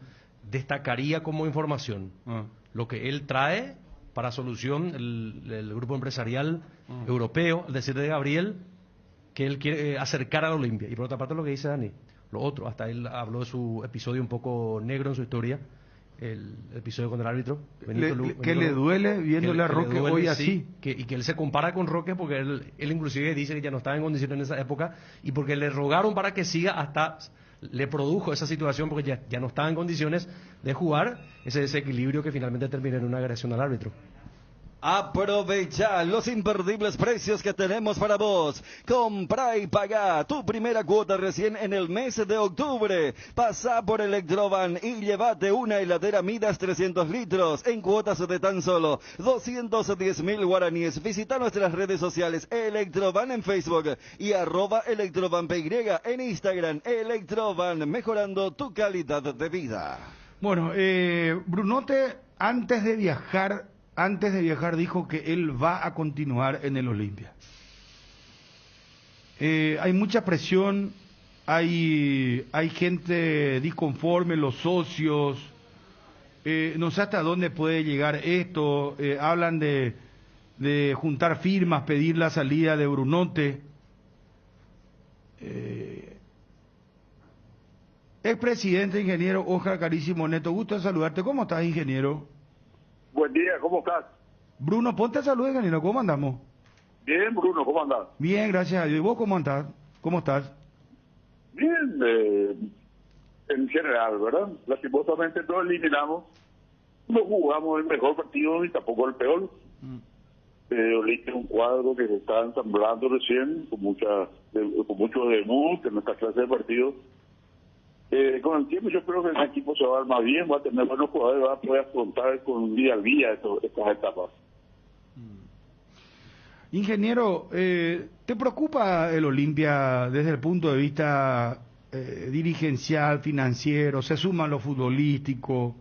destacaría como información. Lo que él trae para solución el grupo empresarial europeo, es decir, de Gabriel, que él quiere acercar a la Olimpia. Y por otra parte lo que dice Dani. Lo otro, hasta él habló de su episodio un poco negro en su historia, el episodio con el árbitro. Que le duele viéndole a Roque hoy así. Y que él se compara con Roque porque él inclusive dice que ya no estaba en condiciones en esa época y porque le rogaron para que siga hasta le produjo esa situación porque ya no estaba en condiciones de jugar, ese desequilibrio que finalmente terminó en una agresión al árbitro. Aprovecha los imperdibles precios que tenemos para vos. Comprá y pagá tu primera cuota recién en el mes de octubre. Pasá por Electrovan y llévate una heladera Midas 300 litros en cuotas de tan solo 210.000 guaraníes. Visita nuestras redes sociales Electrovan en Facebook y @ElectrovanPY en Instagram. Electrovan, mejorando tu calidad de vida. Bueno, Brunote antes de viajar dijo que él va a continuar en el Olimpia. Hay mucha presión, hay gente disconforme, los socios, no sé hasta dónde puede llegar esto, hablan de juntar firmas, pedir la salida de Brunote. Expresidente, ingeniero Oscar Carísimo Neto, gusto de saludarte. ¿Cómo estás, ingeniero? Buen día, ¿cómo estás? Bruno, ponte a saludar, ingeniero, ¿cómo andamos? Bien, Bruno, ¿cómo andás? Bien, gracias a Dios. ¿Y vos cómo andás? ¿Cómo estás? Bien, en general, ¿verdad? Lastimosamente no eliminamos, no jugamos el mejor partido ni tampoco el peor. Olimpia es un cuadro que se está ensamblando recién, con mucho debut en nuestra clase de partido. Con el tiempo yo creo que el equipo se va a armar bien, va a tener buenos jugadores, va a poder afrontar con día a día estas etapas. Ingeniero, ¿te preocupa el Olimpia desde el punto de vista dirigencial, financiero? ¿Se suma lo futbolístico?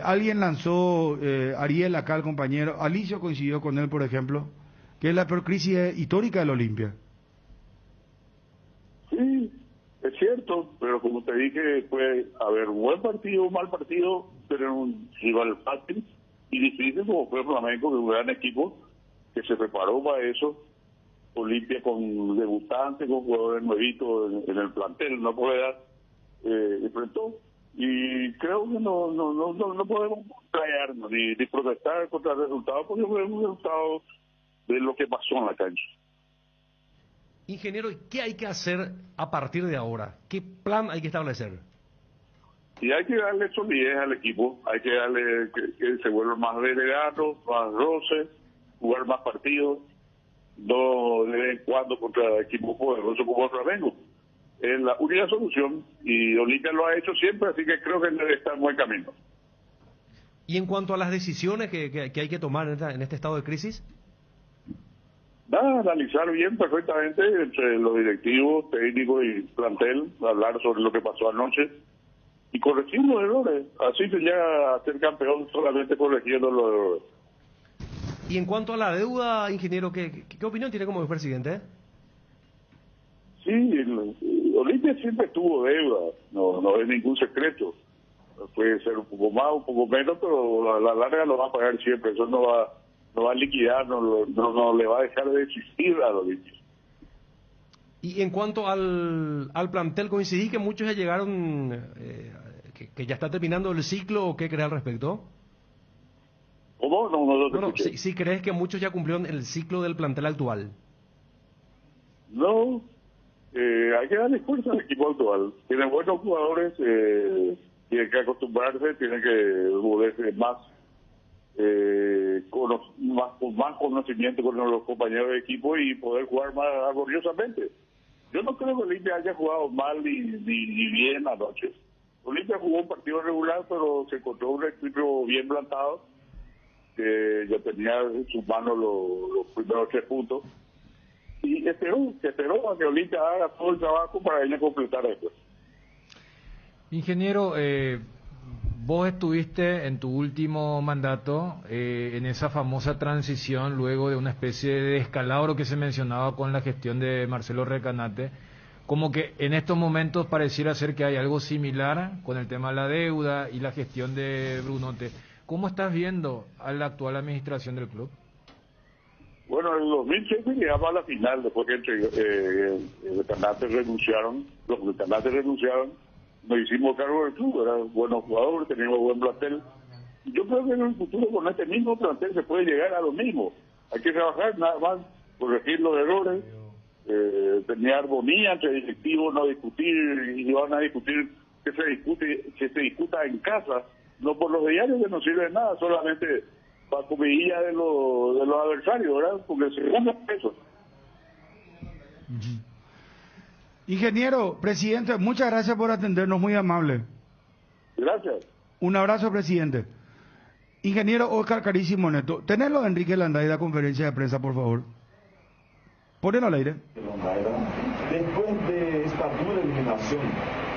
Alguien lanzó, Ariel acá, el compañero, Alicio coincidió con él, por ejemplo, que es la peor crisis histórica del Olimpia. Sí, es cierto, pero como te dije, puede haber un buen partido, un mal partido, pero un rival fácil y difícil como fue Flamengo, que es un gran equipo que se preparó para eso. Olimpia con debutantes, con jugadores nuevitos en el plantel, no puede enfrentó. Y creo que no podemos traernos ni protestar contra el resultado, porque fue un resultado de lo que pasó en la cancha. Ingeniero, ¿qué hay que hacer a partir de ahora? ¿Qué plan hay que establecer? Y hay que darle solidez al equipo, hay que darle que se vuelva más delegados, más roce, jugar más partidos, no de vez en cuando contra equipos poderosos como el Flamengo. Es la única solución y Olimpia lo ha hecho siempre, así que creo que debe estar en buen camino. Y en cuanto a las decisiones que hay que tomar en este estado de crisis, analizar bien perfectamente entre los directivos, técnicos y plantel, hablar sobre lo que pasó anoche y corregir los errores. Así se llega a ser campeón solamente corrigiendo los errores. Y en cuanto a la deuda, ingeniero, ¿qué opinión tiene como presidente? Sí, Olimpia siempre tuvo deuda, no es ningún secreto. Puede ser un poco más, un poco menos, pero a la larga lo va a pagar siempre. Eso no va a liquidar, no le va a dejar de existir a Olimpia. Y en cuanto al plantel, coincidí que muchos ya llegaron, que ya está terminando el ciclo, ¿o qué crees al respecto? ¿Cómo? No, si crees que muchos ya cumplieron el ciclo del plantel actual. No, hay que darle fuerza al equipo actual. Tienen buenos jugadores, tienen que acostumbrarse, tienen que volverse más, con más conocimiento con los compañeros de equipo y poder jugar más armoniosamente. Yo no creo que Olimpia haya jugado mal ni bien anoche. Olimpia jugó un partido regular, pero se encontró un equipo bien plantado, que ya tenía en sus manos los primeros 3 puntos. Y esperó a que Olimpia haga todo el trabajo para ella completar esto. Ingeniero, vos estuviste en tu último mandato en esa famosa transición luego de una especie de descalabro que se mencionaba con la gestión de Marcelo Recanate, como que en estos momentos pareciera ser que hay algo similar con el tema de la deuda y la gestión de Brunote. ¿Cómo estás viendo a la actual administración del club? Bueno, en el 2007 llegamos a la final, después que los Recanate renunciaron, nos hicimos cargo del club, eran buenos jugadores, teníamos buen plantel. Yo creo que en el futuro con este mismo plantel se puede llegar a lo mismo. Hay que trabajar nada más, corregir los errores, tener armonía entre directivos, no discutir, y van a discutir que se discuta en casa, no por los diarios que no sirve de nada, solamente para comidilla de los adversarios, ¿verdad? Porque se ganan pesos. Ingeniero, presidente, muchas gracias por atendernos, muy amable. Gracias. Un abrazo, presidente. Ingeniero Oscar Carísimo Neto, tenelo a Enrique Landaida, conferencia de prensa, por favor. Ponelo al aire. Después de esta dura eliminación,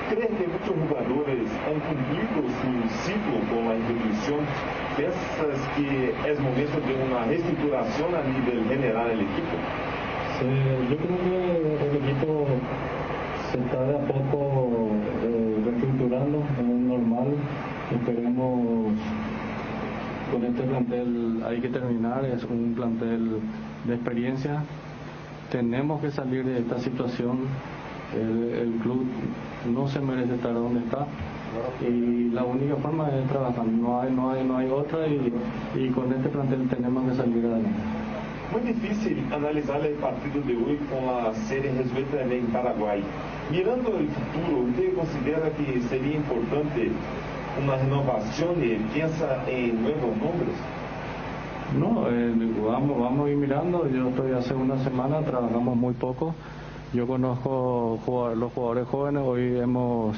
¿crees que muchos jugadores han cumplido su ciclo con la institución? ¿Piensas que es momento de una reestructuración a nivel general del equipo? Sí, yo creo que el equipo se está de a poco reestructurando, es normal. Esperemos, con este plantel hay que terminar, es un plantel de experiencia. Tenemos que salir de esta situación. El club no se merece estar donde está y la única forma es trabajar, no hay otra, y con este plantel tenemos que salir adelante. Muy difícil analizar el partido de hoy con la serie resuelta en Paraguay. Mirando el futuro, ¿usted considera que sería importante una renovación y piensa en nuevos nombres? No, vamos a ir mirando. Yo estoy hace una semana, trabajamos muy poco. Yo conozco los jugadores jóvenes, hoy hemos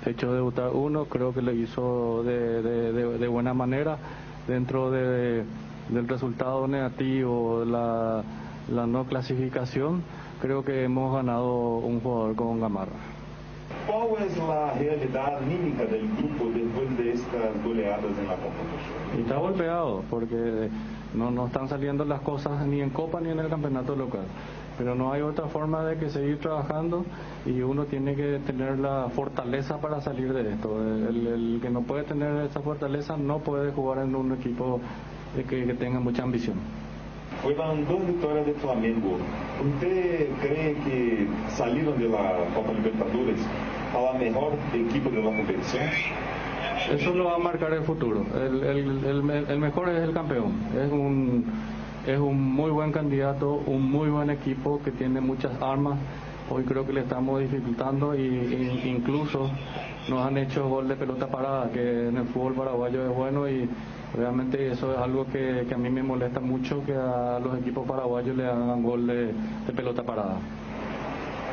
hecho debutar uno, creo que lo hizo de buena manera, dentro del resultado negativo, la no clasificación, creo que hemos ganado un jugador con Gamarra. ¿Cuál es la realidad anímica del grupo después de estas goleadas en la Copa? Y está golpeado, porque no están saliendo las cosas ni en Copa ni en el campeonato local. Pero no hay otra forma de que seguir trabajando y uno tiene que tener la fortaleza para salir de esto. El que no puede tener esa fortaleza no puede jugar en un equipo que tenga mucha ambición. Fueron 2 victorias de Flamengo. ¿Usted cree que salieron de la Copa Libertadores a la mejor equipo de la competición? Eso lo va a marcar el futuro. El mejor es el campeón. Es un muy buen candidato, un muy buen equipo que tiene muchas armas. Hoy creo que le estamos dificultando y incluso nos han hecho gol de pelota parada, que en el fútbol paraguayo es bueno, y realmente eso es algo que a mí me molesta mucho, que a los equipos paraguayos le hagan gol de pelota parada.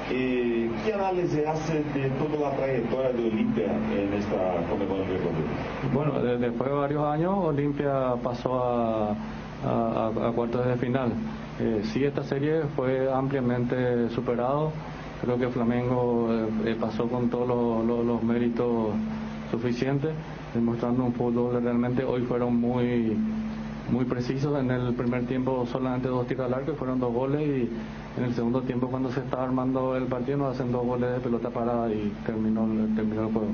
¿Qué análisis hace de toda la trayectoria de Olimpia en esta Conmebol Libertadores? Bueno, después de varios años Olimpia pasó a cuartos de final. Sí, esta serie fue ampliamente superado. Creo que Flamengo pasó con todos los méritos suficientes, demostrando un fútbol realmente. Hoy fueron muy precisos. En el primer tiempo solamente 2 tiros al arco y fueron 2 goles, y en el segundo tiempo, cuando se estaba armando el partido, nos hacen 2 goles de pelota parada y terminó el juego.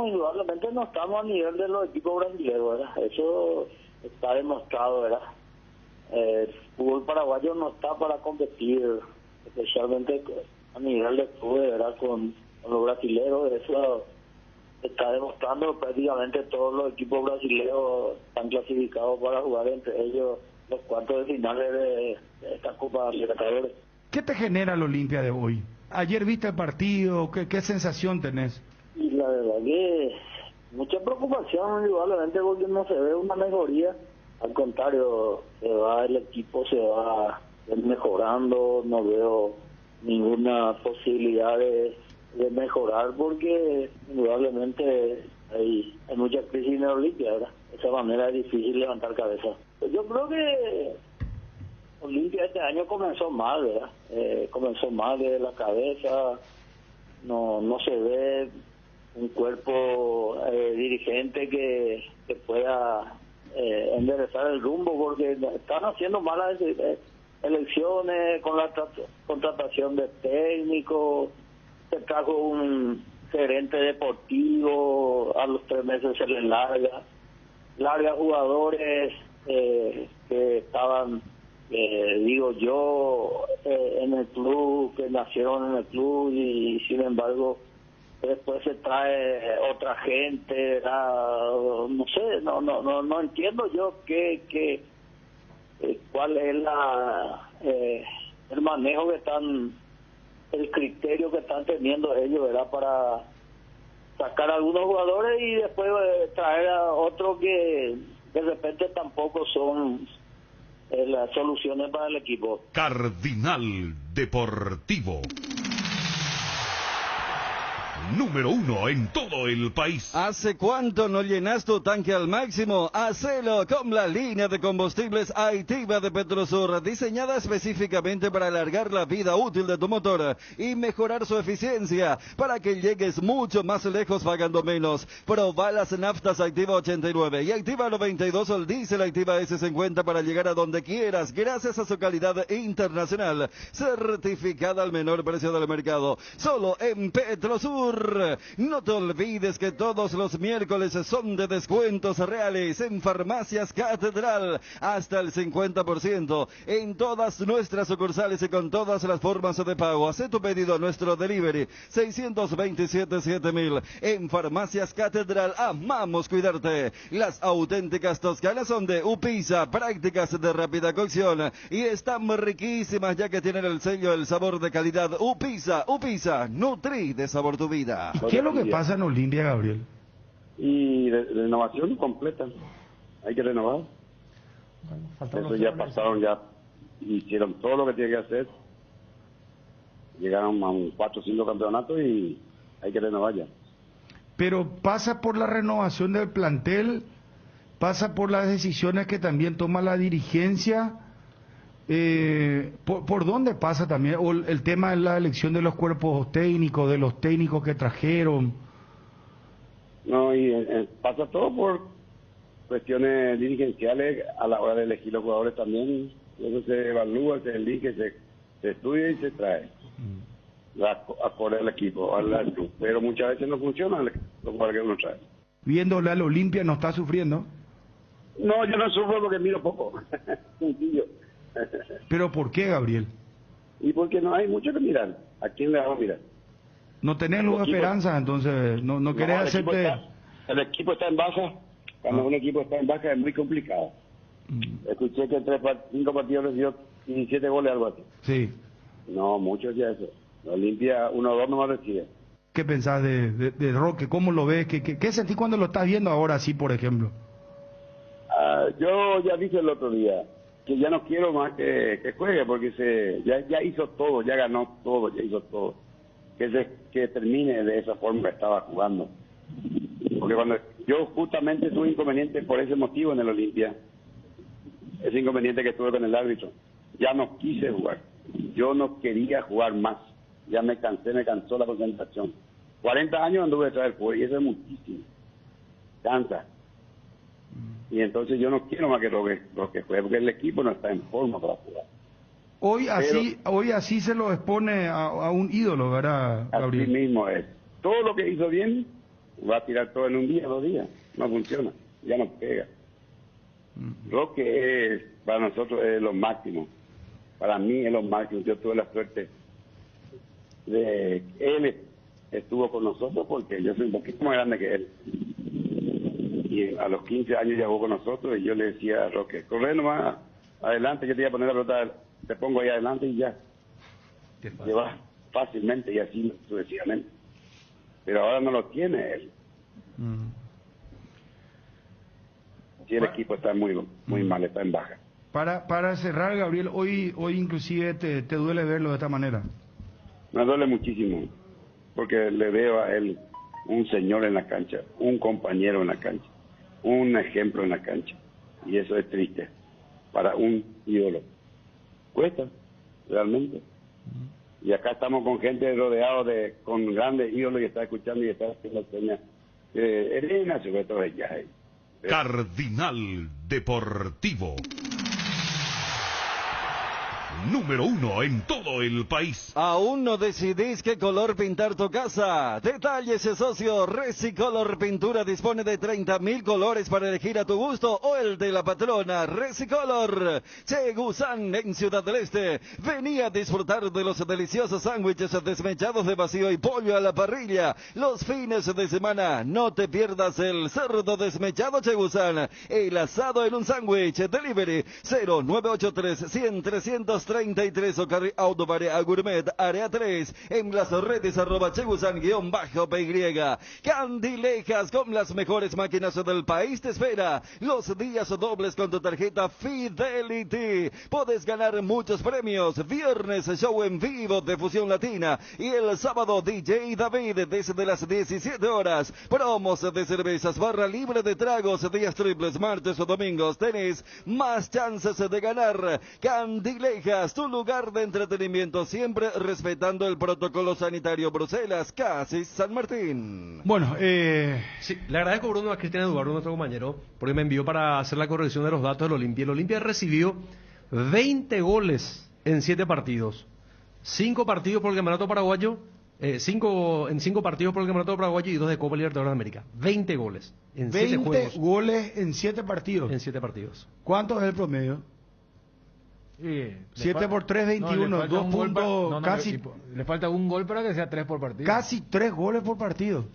Indudablemente no estamos a nivel de los equipos brasileños, ¿verdad? Eso está demostrado, ¿verdad? El fútbol paraguayo no está para competir especialmente a nivel de clubes, ¿verdad? Con los brasileños. Eso está demostrando. Prácticamente todos los equipos brasileños están clasificados para jugar entre ellos los cuartos de finales de esta Copa Libertadores. ¿Qué te genera el Olimpia de hoy? Ayer viste el partido, ¿qué sensación tenés? Y la verdad que mucha preocupación, indudablemente, porque no se ve una mejoría. Al contrario, el equipo se va mejorando, no veo ninguna posibilidad de mejorar, porque indudablemente hay mucha crisis en el Olimpia, ¿verdad? De esa manera es difícil levantar cabeza. Yo creo que Olimpia este año comenzó mal, ¿verdad? Comenzó mal de la cabeza, no se ve un cuerpo dirigente que pueda enderezar el rumbo, porque están haciendo malas elecciones con la contratación de técnicos. Se trajo un gerente deportivo, a los 3 meses se les larga jugadores que estaban, digo yo, en el club, que nacieron en el club, y sin embargo después se trae otra gente. No sé, no entiendo yo cuál es el manejo que están, el criterio que están teniendo ellos, ¿verdad? Para sacar a algunos jugadores y después traer a otros que de repente tampoco son las soluciones para el equipo. Cardinal Deportivo. Número 1 en todo el país. ¿Hace cuánto no llenas tu tanque al máximo? Hacelo con la línea de combustibles Aitiva de Petrosur, diseñada específicamente para alargar la vida útil de tu motor y mejorar su eficiencia, para que llegues mucho más lejos pagando menos. Proba las naftas Aitiva 89 y Aitiva 92 o el diésel Aitiva S50 para llegar a donde quieras, gracias a su calidad internacional, certificada al menor precio del mercado, solo en Petrosur. No te olvides que todos los miércoles son de descuentos reales en Farmacias Catedral, hasta el 50% en todas nuestras sucursales y con todas las formas de pago. Haz tu pedido a nuestro delivery 627-7000. En Farmacias Catedral amamos cuidarte. Las auténticas toscanas son de Upisa, prácticas de rápida cocción, y están riquísimas ya que tienen el sello, el sabor de calidad. Upisa, nutri de sabor tu vida. ¿Qué es lo que pasa en Olimpia, Gabriel? Y renovación completa. Hay que renovar. Eso ya pasaron, ya hicieron todo lo que tiene que hacer. Llegaron a un 4 o 5 campeonatos y hay que renovar ya. Pero pasa por la renovación del plantel, pasa por las decisiones que también toma la dirigencia. ¿Por dónde pasa también? O el tema de la elección de los cuerpos técnicos, de los técnicos que trajeron. No, y pasa todo por cuestiones dirigenciales a la hora de elegir los jugadores también. Eso se evalúa, se elige, se estudia y se trae. Acorde al equipo, al club. Pero muchas veces no funciona los jugadores que uno trae. Viéndole al Olimpia, ¿no está sufriendo? No, yo no sufro porque miro poco. Sencillo. ¿Pero por qué, Gabriel? Y porque no hay mucho que mirar. ¿A quién le vamos a mirar? No tenés luz de esperanza, entonces no querés hacerte... El equipo está en baja. Cuando un equipo está en baja es muy complicado. Escuché que entre 5 partidos recibió 17 goles, algo así. Sí. No, muchos ya eso. Olimpia 1 o 2 nomás recibe. ¿Qué pensás de Roque? ¿Cómo lo ves? ¿Qué sentís cuando lo estás viendo ahora sí, por ejemplo? Yo ya dije el otro día que ya no quiero más que juegue, porque ya hizo todo, ya ganó todo, ya hizo todo. Que termine de esa forma que estaba jugando. Porque cuando yo justamente tuve inconveniente por ese motivo en el Olimpia, ese inconveniente que tuve con el árbitro, ya no quise jugar. Yo no quería jugar más. Ya me cansó la concentración. 40 años anduve detrás del juego y eso es muchísimo. Cansa. Y entonces yo no quiero más que Roque juegue, porque el equipo no está en forma para jugar. Hoy así se lo expone a un ídolo, ¿verdad, Gabriel? Así mismo es. Todo lo que hizo bien, va a tirar todo en un día, 2 días. No funciona, ya no pega. Roque es, para nosotros es lo máximo. para mí es lo máximo. Yo tuve la suerte de él estuvo con nosotros porque yo soy un poquito más grande que él. Y a los 15 años ya jugó con nosotros y yo le decía a Roque, corre nomás adelante, yo te voy a poner la pelota, te pongo ahí adelante y ya. Llevas fácilmente y así sucesivamente. Pero ahora no lo tiene él. Sí, el equipo está muy mal, está en baja. Para cerrar, Gabriel, hoy inclusive te duele verlo de esta manera. Me duele muchísimo, porque le veo a él un señor en la cancha, un compañero en la cancha, un ejemplo en la cancha. Y eso es triste para un ídolo. Cuesta, realmente. Y acá estamos con gente rodeados con grandes ídolos y está escuchando y está haciendo señas. Elena, sobre todo ella. Cardinal Deportivo. Número 1 en todo el país. ¿Aún no decidís qué color pintar tu casa? Detalles, socio. Resicolor Pintura dispone de 30.000 colores para elegir a tu gusto o el de la patrona. Resicolor. Chegusan en Ciudad del Este. Vení a disfrutar de los deliciosos sándwiches desmechados de vacío y pollo a la parrilla. Los fines de semana, no te pierdas el cerdo desmechado Chegusan. El asado en un sándwich. Delivery 0983-100-333 o Carri Autobare a Gourmet, área 3, en las redes @chegusan_PY. Candilejas con las mejores máquinas del país te espera. Los días dobles con tu tarjeta Fidelity. Podés ganar muchos premios. Viernes, show en vivo de Fusión Latina. Y el sábado, DJ David desde las 17 horas. Promos de cervezas, barra libre de tragos, días triples, martes o domingos. Tenés más chances de ganar. Candilejas, tu lugar de entretenimiento, siempre respetando el protocolo sanitario. Bruselas, casi San Martín. Bueno, sí, le agradezco, Bruno, a Cristian Eduardo, nuestro compañero, porque me envió para hacer la corrección de los datos del Olimpia. El Olimpia recibió 20 goles en 7 partidos. 5 partidos por el Campeonato Paraguayo, 5 partidos por el Campeonato Paraguayo y 2 de Copa Libertadores de América. 20 goles en 7 juegos. 20 goles en 7 partidos. En 7 partidos. ¿Cuánto es el promedio? 7 por 3, 21, 2 puntos, casi. Le falta un gol para que sea 3 por partido. Casi 3 goles por partido.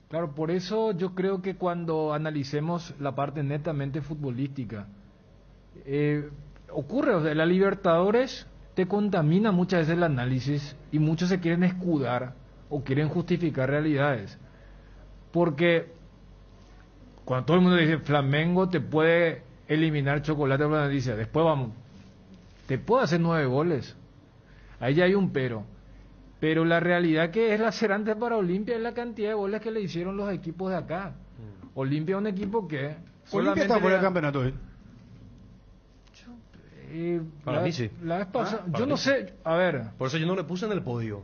Claro, por eso yo creo que cuando analicemos la parte netamente futbolística, ocurre, o sea, la Libertadores te contamina muchas veces el análisis y muchos se quieren escudar o quieren justificar realidades. Porque cuando todo el mundo dice Flamengo te puede eliminar Chocolate por la noticia, después vamos, te puede hacer 9 goles. Ahí ya hay un pero. Pero la realidad que es lacerante para Olimpia es la cantidad de goles que le hicieron los equipos de acá. Olimpia es un equipo que... Olimpia está fuera del campeonato, Para mí sí. La vez pasada, yo no sé, a ver... Por eso yo no le puse en el podio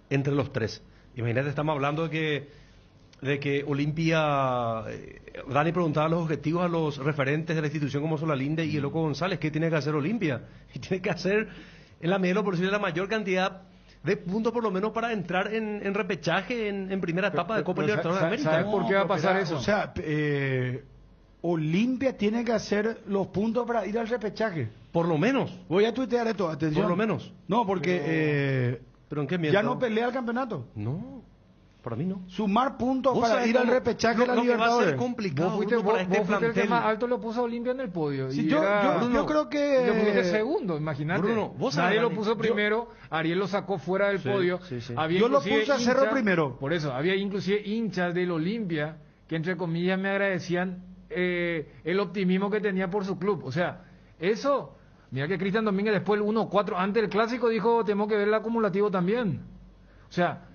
entre los 3. Imagínate, estamos hablando de que Olimpia... Dani preguntaba los objetivos a los referentes de la institución como Solalinde y el Loco González. ¿Qué tiene que hacer Olimpia? Y tiene que hacer, en la medida de lo posible, la mayor cantidad de puntos por lo menos para entrar en repechaje en primera etapa de Copa Libertadores de América. ¿Sabes por qué va a pasar eso? O sea, Olimpia tiene que hacer los puntos para ir al repechaje. Por lo menos. Voy a tuitear esto, atención. Por lo menos. No, porque ¿Pero en qué miento? ya no pelea el campeonato. No, para mí no. Sumar puntos para ir al repechaje de la Libertadores. Va a ser complicado. Vos fuiste el que más alto lo puso a Olimpia en el podio. Sí, y yo Bruno, creo que... Lo pusiste segundo, imagínate. Bruno, vos Nadie sabés, lo puso primero, Ariel lo sacó fuera del podio. Sí, sí. Yo lo puse a Cerro primero. Por eso, había inclusive hinchas del Olimpia que entre comillas me agradecían el optimismo que tenía por su club. O sea, eso... Mira que Cristian Domínguez después el 1-4 antes del clásico dijo, tenemos que ver el acumulativo también. O sea,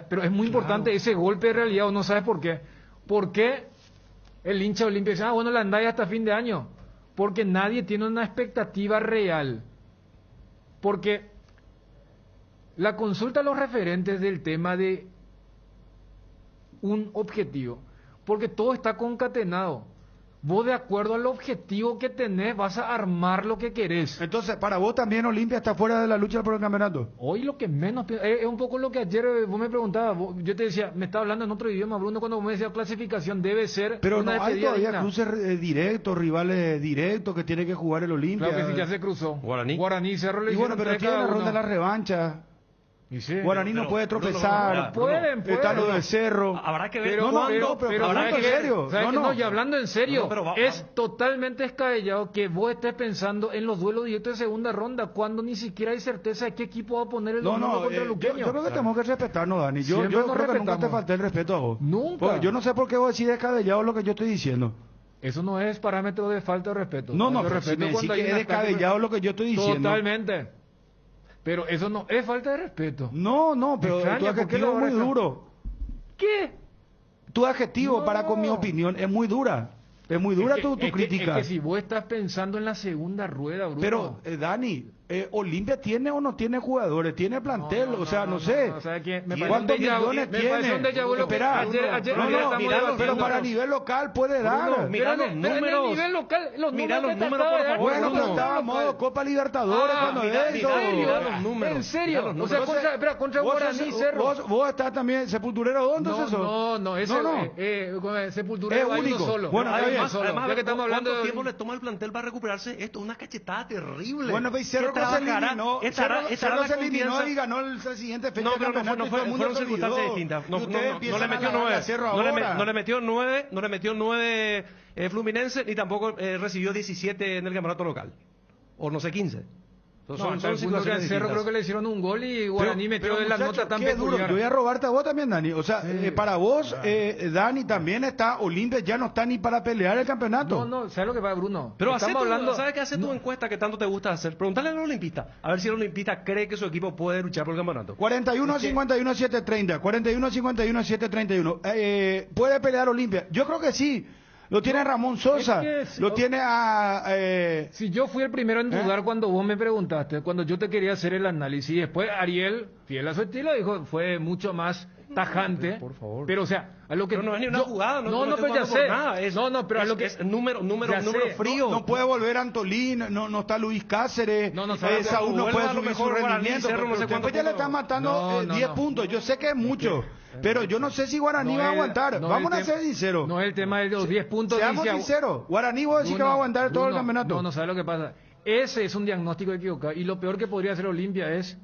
pero es muy importante ese golpe de realidad, ¿o no sabes por qué? ¿Por qué el hincha Olimpia dice, bueno, la andai hasta fin de año? Porque nadie tiene una expectativa real. Porque la consulta a los referentes del tema de un objetivo, porque todo está concatenado. vos de acuerdo al objetivo que tenés vas a armar lo que querés. Entonces, para vos también Olimpia está fuera de la lucha por el campeonato. Hoy lo que menos... es un poco lo que ayer vos me preguntabas. Yo te decía, me estaba hablando en otro idioma, Bruno, cuando vos me decías clasificación debe ser pero una no hay despedida todavía digna. cruces directos, rivales directos que tiene que jugar el Olimpia. Claro que sí, ya se cruzó. Guaraní, Cerro le Y bueno, hicieron pero tres tiene cada la ronda de uno. la revancha. Y sí, Guaraní no puede tropezar. Pueden. Está lo del Cerro. Habrá que ver Pero hablando en serio. Y hablando en serio, pero es totalmente descabellado que vos estés pensando en los duelos directos de segunda ronda cuando ni siquiera hay certeza de qué equipo va a poner el domingo contra el yo Luqueño. creo que tenemos que respetarnos, Dani. Yo Siempre nos creo que nunca te respetamos. falté el respeto a vos. Nunca. Porque yo no sé por qué vos decís descabellado lo que yo estoy diciendo. Eso no es parámetro de falta de respeto. No, Falta de pero si respeto me decís cuando hay que es un descabellado lo que yo estoy diciendo. Totalmente. Pero eso no es falta de respeto. No, pero Extraña, tu ¿por qué adjetivo lo es muy abraza? duro. ¿Qué? Tu adjetivo No. para con mi opinión es muy dura. Es muy dura tu crítica. Es que si vos estás pensando en la segunda rueda, Bruno. Pero, Dani, ¿Olimpia tiene o no tiene jugadores? ¿Tiene plantel? O sea, no sé. ¿Sabe qué? Me parece ¿Cuántos un déjà vu, millones me parece un tiene? déjà vu lo que Espera, ayer no, estamos mira, debatiendo. pero para a nivel local puede dar. mira los Pero en el números. nivel local, los Mira números los números, por favor. Bueno, pero Bruno. estaba a modo Copa Libertadores cuando mira eso. los números. ¿En serio? Mira los O sea, números. contra Vos Guaraní, sos- Cerro. vos estás también sepulturero, ¿dónde es eso? No, ese Sepulturero Es hay uno único. solo. Bueno, hay está uno bien. solo. Además, Ya que estamos hablando ¿cuánto de... tiempo le toma el plantel para recuperarse esto? Una cachetada terrible. Bueno, pues Cerro ¿Qué que se trabajará? eliminó, Estará Cerro la se eliminó confianza. y ganó el siguiente fecha No, del pero campeonato no y todo el mundo fueron se circunstancias olvidó. distintas. Y No ustedes le empiezan a metió ganar a 9. Cerro No ahora. le metió 9 Fluminense ni tampoco recibió 17 en el campeonato local. O no sé, 15. Son situaciones. Cerro creo que le hicieron un gol y Guaraní metió de la nota tan qué duro. peculiar. Yo voy a robarte a vos también, Dani. O sea, para vos, Dani, también está Olimpia, ya no está ni para pelear el campeonato. No, ¿sabes lo que va, Bruno? Pero Estamos hablando... ¿sabes qué hace tu encuesta que tanto te gusta hacer? Preguntale al olimpista, a ver si el olimpista cree que su equipo puede luchar por el campeonato. 41-51-730, 41-51-731. ¿Puede pelear Olimpia? Yo creo que sí. Lo tiene Ramón Sosa, lo tiene a... Si yo fui el primero en dudar cuando vos me preguntaste, cuando yo te quería hacer el análisis, después Ariel, fiel a su estilo, dijo, fue mucho más tajante. Por favor. Pero, o sea, a lo que... Pero no es ni una jugada, no, estoy pero ya jugando por sé. nada, pero a lo que... es número Ya sé. frío. No puede volver Antolín, no está Luis Cáceres, sabe, Saúl no vuelva puede a lo subir su mejor Guaraní, rendimiento. Cerro, no sé Pero cuánto usted ya le puntos. está matando 10 puntos. Yo sé que es mucho, pero yo no sé si Guaraní va a aguantar. Vamos a ser sinceros. No es el tema de los 10 puntos. Seamos sinceros. Guaraní vos decís que va a aguantar todo el campeonato. No, ¿sabes lo que pasa? Ese es un diagnóstico equivocado. Y lo peor que podría hacer Olimpia es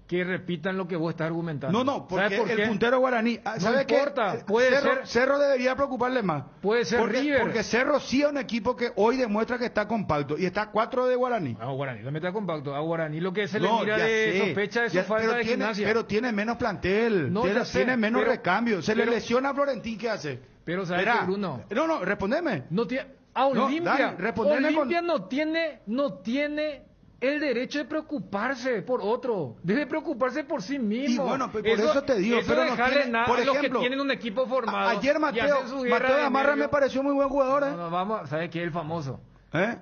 que repitan lo que vos estás argumentando. No, porque ¿Sabes por el qué? puntero Guaraní... No ¿Sabe qué? importa, puede ser... Cerro debería preocuparle más. Puede ser River. Porque Cerro sí es un equipo que hoy demuestra que está compacto. Y está 4 de Guaraní. A Guaraní no me está compacto. A Guaraní lo que se le No, mira ya de sé. sospecha de su Ya, falta de gimnasia. Pero tiene menos plantel. No, ya sé, tiene menos pero- recambio. Se le pero- lesiona a Florentín, ¿qué hace? Pero ¿sabes Espera. qué, Bruno? No, respondeme. No tiene... A Olimpia, Dani, respondeme Olimpia no tiene el derecho de preocuparse por otro. Debe preocuparse por sí mismo. Y bueno, por eso te digo, pero no dejarle tiene- nada por a los que ejemplo, tienen un equipo formado. Ayer y hacen su guerra Mateo de Gamarra nervios. me pareció muy buen jugador, ¿eh? No, vamos, ¿sabe qué es el famoso? ¿Eh?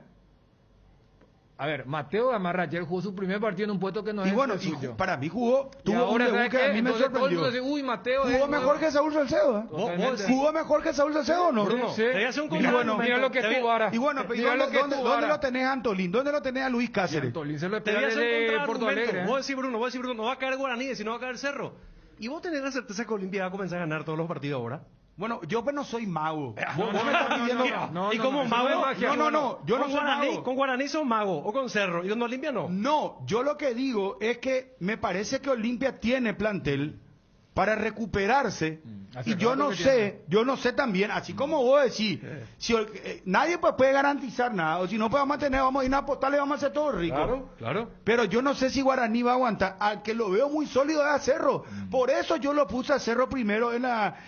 A ver, Mateo Gamarra ayer jugó su primer partido en un puesto que no Y es bueno, el suyo. para mí jugó, Y tuvo un ahora, debut ¿sabe que a qué? mí me Entonces todo el mundo sorprendió. dice, uy, Mateo ¿Jugó es mejor que Saúl Salcedo? Totalmente. ¿Jugó mejor que Saúl Salcedo o no? Bruno, Sí. te voy a hacer un Y contraargumento. bueno, mira lo que estuvo ahora. Y bueno, Mira lo que estuvo ¿dónde ahora. lo tenés a Antolín? ¿Dónde lo tenés a Luis Cáceres? Antolín se lo Te voy a espera hacer un desde Porto contraargumento. Alegre. Vos decís, Bruno, no va a caer Guaraní, sino va a caer Cerro. Y vos tenés la certeza que Olimpia va a comenzar a ganar todos los partidos ahora. Bueno, yo pues no soy mago. Vos no, me estás no, pidiendo... no, y como eso mago, no es magia. No, yo no con soy Guaraní, mago. con Guaraní son mago, o con Cerro, y con Olimpia no. No, yo lo que digo es que me parece que Olimpia tiene plantel para recuperarse. hace Y yo rato no que sé, también, así como vos decís, si nadie pues puede garantizar nada, o si no podemos tener, vamos a ir a apostar y vamos a hacer todo rico. Claro. Pero yo no sé si Guaraní va a aguantar. Al que lo veo muy sólido es a Cerro. Por eso yo lo puse a Cerro primero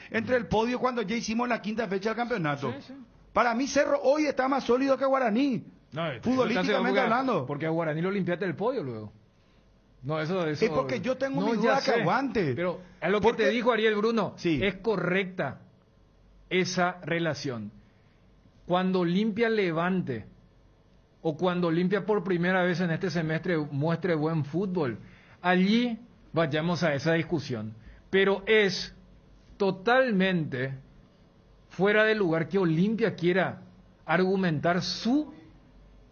entre el podio cuando ya hicimos la quinta fecha del campeonato. Sí. Para mí Cerro hoy está más sólido que Guaraní. No, futbolísticamente hablando. Porque a Guaraní lo limpiaste del podio luego. No, eso... Es porque yo tengo mi ya duda sé. que aguante. Pero a lo Porque- que te dijo Ariel Bruno, Sí. es correcta esa relación. Cuando Olimpia levante, o cuando Olimpia por primera vez en este semestre muestre buen fútbol, allí vayamos a esa discusión. Pero es totalmente fuera de lugar que Olimpia quiera argumentar su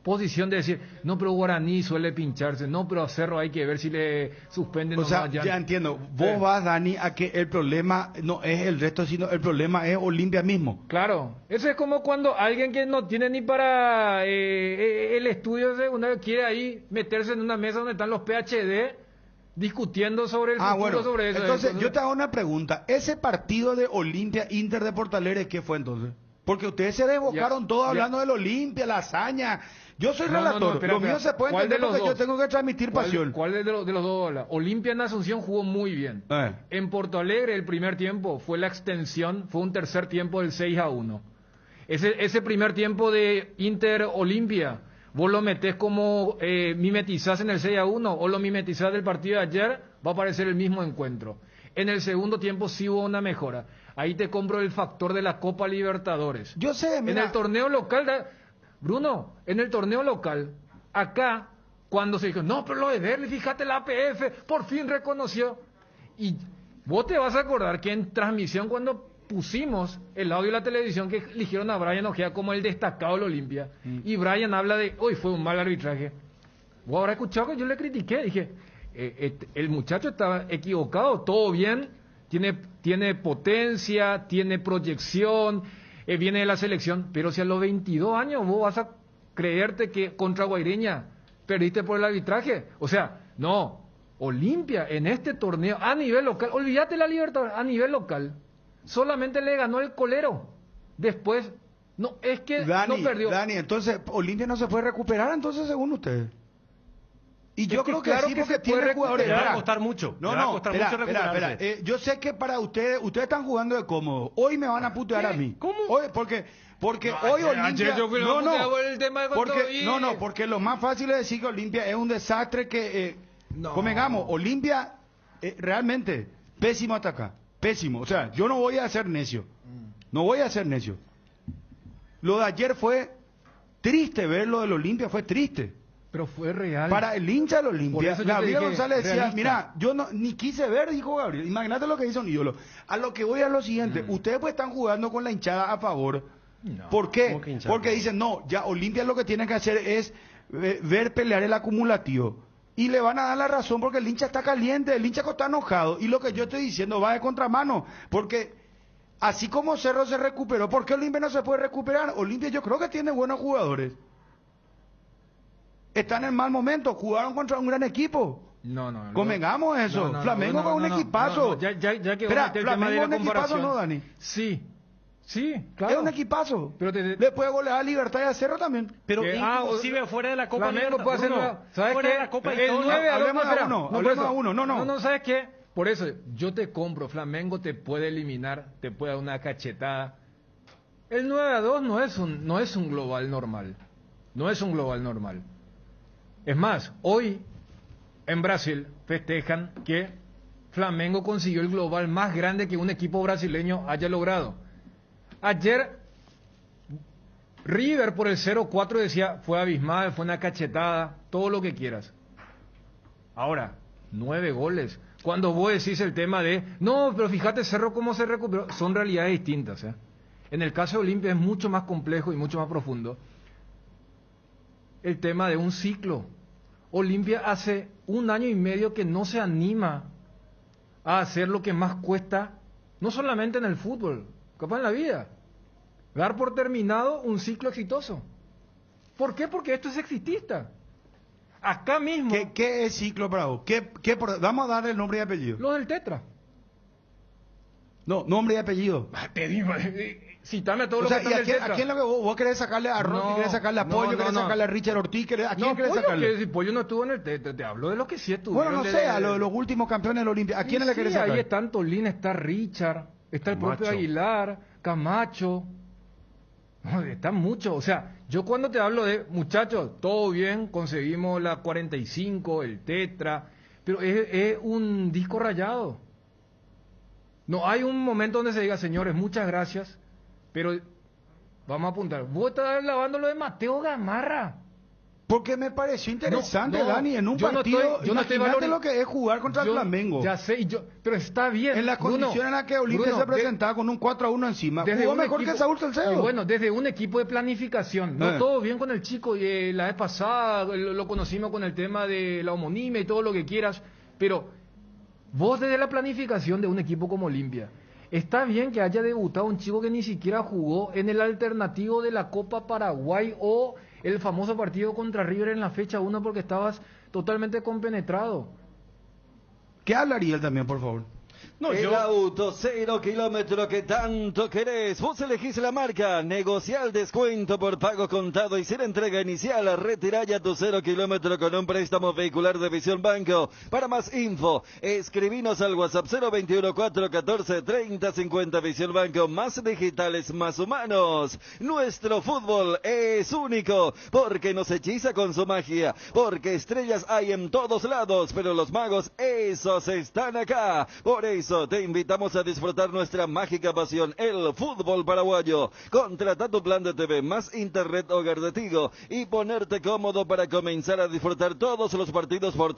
posición de decir, no, pero Guaraní suele pincharse, no, pero a Cerro hay que ver si le suspenden o o sea, no. ya entiendo. Vos vas, Dani, a que el problema no es el resto, sino el problema es Olimpia mismo. Claro, eso es como cuando alguien que no tiene ni para el estudio de secundario quiere ahí meterse en una mesa donde están los PhD discutiendo sobre el futuro, bueno, sobre eso. Entonces, yo te hago una pregunta. Ese partido de Olimpia Inter de Porto Alegre, ¿qué fue entonces? Porque ustedes se desbocaron todos hablando del Olimpia, la hazaña. Yo soy relator, espera, lo mío se puede entender porque yo tengo que transmitir pasión. ¿Cuál de los dos habla? Olimpia en Asunción jugó muy bien. En Porto Alegre el primer tiempo fue la extensión, fue un tercer tiempo del 6-1. Ese primer tiempo de Inter Olimpia, vos lo metés como mimetizás en el 6-1 o lo mimetizás del partido de ayer, va a aparecer el mismo encuentro. En el segundo tiempo sí hubo una mejora. Ahí te compro el factor de la Copa Libertadores. Yo sé, mira. En el torneo local, Bruno, en el torneo local, acá, cuando se dijo, no, pero lo de Derli, fíjate, la APF, por fin reconoció. Y vos te vas a acordar que en transmisión, cuando pusimos el audio y la televisión, que eligieron a Brian Ojea como el destacado del Olimpia, y Brian habla de, hoy fue un mal arbitraje. Vos habrás escuchado que yo le critiqué, dije, el muchacho estaba equivocado, todo bien, tiene potencia, tiene proyección, viene de la selección, pero si a los 22 años vos vas a creerte que contra Guaireña perdiste por el arbitraje, o sea, no, Olimpia en este torneo a nivel local, olvídate la Libertadores, a nivel local, solamente le ganó el Colero, después, no, es que no perdió. Dani, entonces, Olimpia no se puede recuperar entonces según ustedes. Y yo creo que claro sí, que porque se puede tiene jugadores. le va a costar mucho. No, le va a costar mucho recuperarse. Espera. Yo sé que para ustedes están jugando de cómodo. Hoy me van a putear a mí. ¿Cómo? Hoy, porque hoy Olimpia. Porque lo más fácil es decir que Olimpia es un desastre que. Convengamos, Olimpia realmente pésimo hasta acá. Pésimo. O sea, yo no voy a ser necio. No voy a ser necio. Lo de ayer fue triste, ver lo del Olimpia fue triste. Pero fue real. Para el hincha del Olimpia, Gabriel González decía, realista. Mira, yo no, ni quise ver, dijo Gabriel. Imagínate lo que dice un ídolo. A lo que voy a lo siguiente, ustedes pues están jugando con la hinchada a favor. No, ¿por qué? Porque dicen, no, ya Olimpia lo que tiene que hacer es ver pelear el acumulativo. Y le van a dar la razón porque el hincha está caliente, el hincha está enojado. Y lo que yo estoy diciendo va de contramano. Porque así como Cerro se recuperó, ¿por qué Olimpia no se puede recuperar? Olimpia yo creo que tiene buenos jugadores. Están en mal momento, jugaron contra un gran equipo. No. Convengamos eso. Flamengo con un equipazo. Ya que espera, Flamengo es un equipazo, ¿no, Dani? Sí, claro. Es un equipazo. Pero le puede golear a Libertad y a Cerro también. Pero inclusive fuera de la Copa Flamengo puede hacer nada. ¿Sabes fuera qué? de la Copa El 9 hablemos a uno. No, ¿sabes qué? Por eso, yo te compro. Flamengo te puede eliminar, te puede dar una cachetada. El 9-2 no es un global normal. No es un global normal. Es más, hoy en Brasil festejan que Flamengo consiguió el global más grande que un equipo brasileño haya logrado. Ayer River por el 0-4 decía, fue abismal, fue una cachetada, todo lo que quieras. Ahora, 9 goles. Cuando vos decís el tema de, no, pero fíjate Cerro cómo se recuperó, son realidades distintas. En el caso de Olimpia es mucho más complejo y mucho más profundo. El tema de un ciclo. Olimpia hace 1 año y medio que no se anima a hacer lo que más cuesta, no solamente en el fútbol, capaz en la vida, dar por terminado un ciclo exitoso. ¿Por qué? Porque esto es exitista. Acá mismo... ¿Qué es ciclo para vos? Vamos a darle el nombre y apellido. Lo del Tetra. No, nombre y apellido. Te digo, citame a todos los que están del Tetra. ¿A quién lo que vos querés sacarle a Ron, querés sacarle a Pollo, querés sacarle a Richard Ortiz? ¿A quién querés sacarle? No, Pollo no estuvo en el Tetra, te hablo de lo que sí estuvo. Bueno, no sé, a los últimos campeones del Olimpia. ¿A quién le querés sacar? Ahí están Tolín, está Richard, está el propio Aguilar, Camacho. No, están muchos. O sea, yo cuando te hablo de, muchachos, todo bien, conseguimos la 45, el Tetra, pero es un disco rayado. No hay un momento donde se diga, señores, muchas gracias, pero vamos a apuntar. Vos estás lavando lo de Mateo Gamarra. Porque me pareció interesante, No, Dani, en un yo no partido, estoy- yo no estoy imagínate valori- lo que es jugar contra el Yo Flamengo. Ya sé, pero está bien. En la Bruno, condición en la que Olimpia Bruno, se presentaba con un 4-1 encima. Jugó un mejor equipo- que Saúl Salcedo. y bueno, desde un equipo de planificación. No todo bien con el chico. La vez pasada lo conocimos con el tema de la homonimia y todo lo que quieras. Pero vos desde la planificación de un equipo como Olimpia, está bien que haya debutado un chico que ni siquiera jugó en el alternativo de la Copa Paraguay o el famoso partido contra River en la fecha 1 porque estabas totalmente compenetrado. ¿Qué hablaría él también, por favor? El auto 0 kilómetros que tanto querés. Vos elegís la marca. Negocia el descuento por pago contado y sin entrega inicial. Retirá ya tu 0 kilómetros con un préstamo vehicular de Visión Banco. Para más info, escribinos al WhatsApp 021 414 30 50. Visión Banco, más digitales, más humanos. Nuestro fútbol es único porque nos hechiza con su magia. Porque estrellas hay en todos lados, pero los magos, esos están acá. Por eso te invitamos a disfrutar nuestra mágica pasión, el fútbol paraguayo. Contrata tu plan de TV más internet hogar de Tigo y ponerte cómodo para comenzar a disfrutar todos los partidos por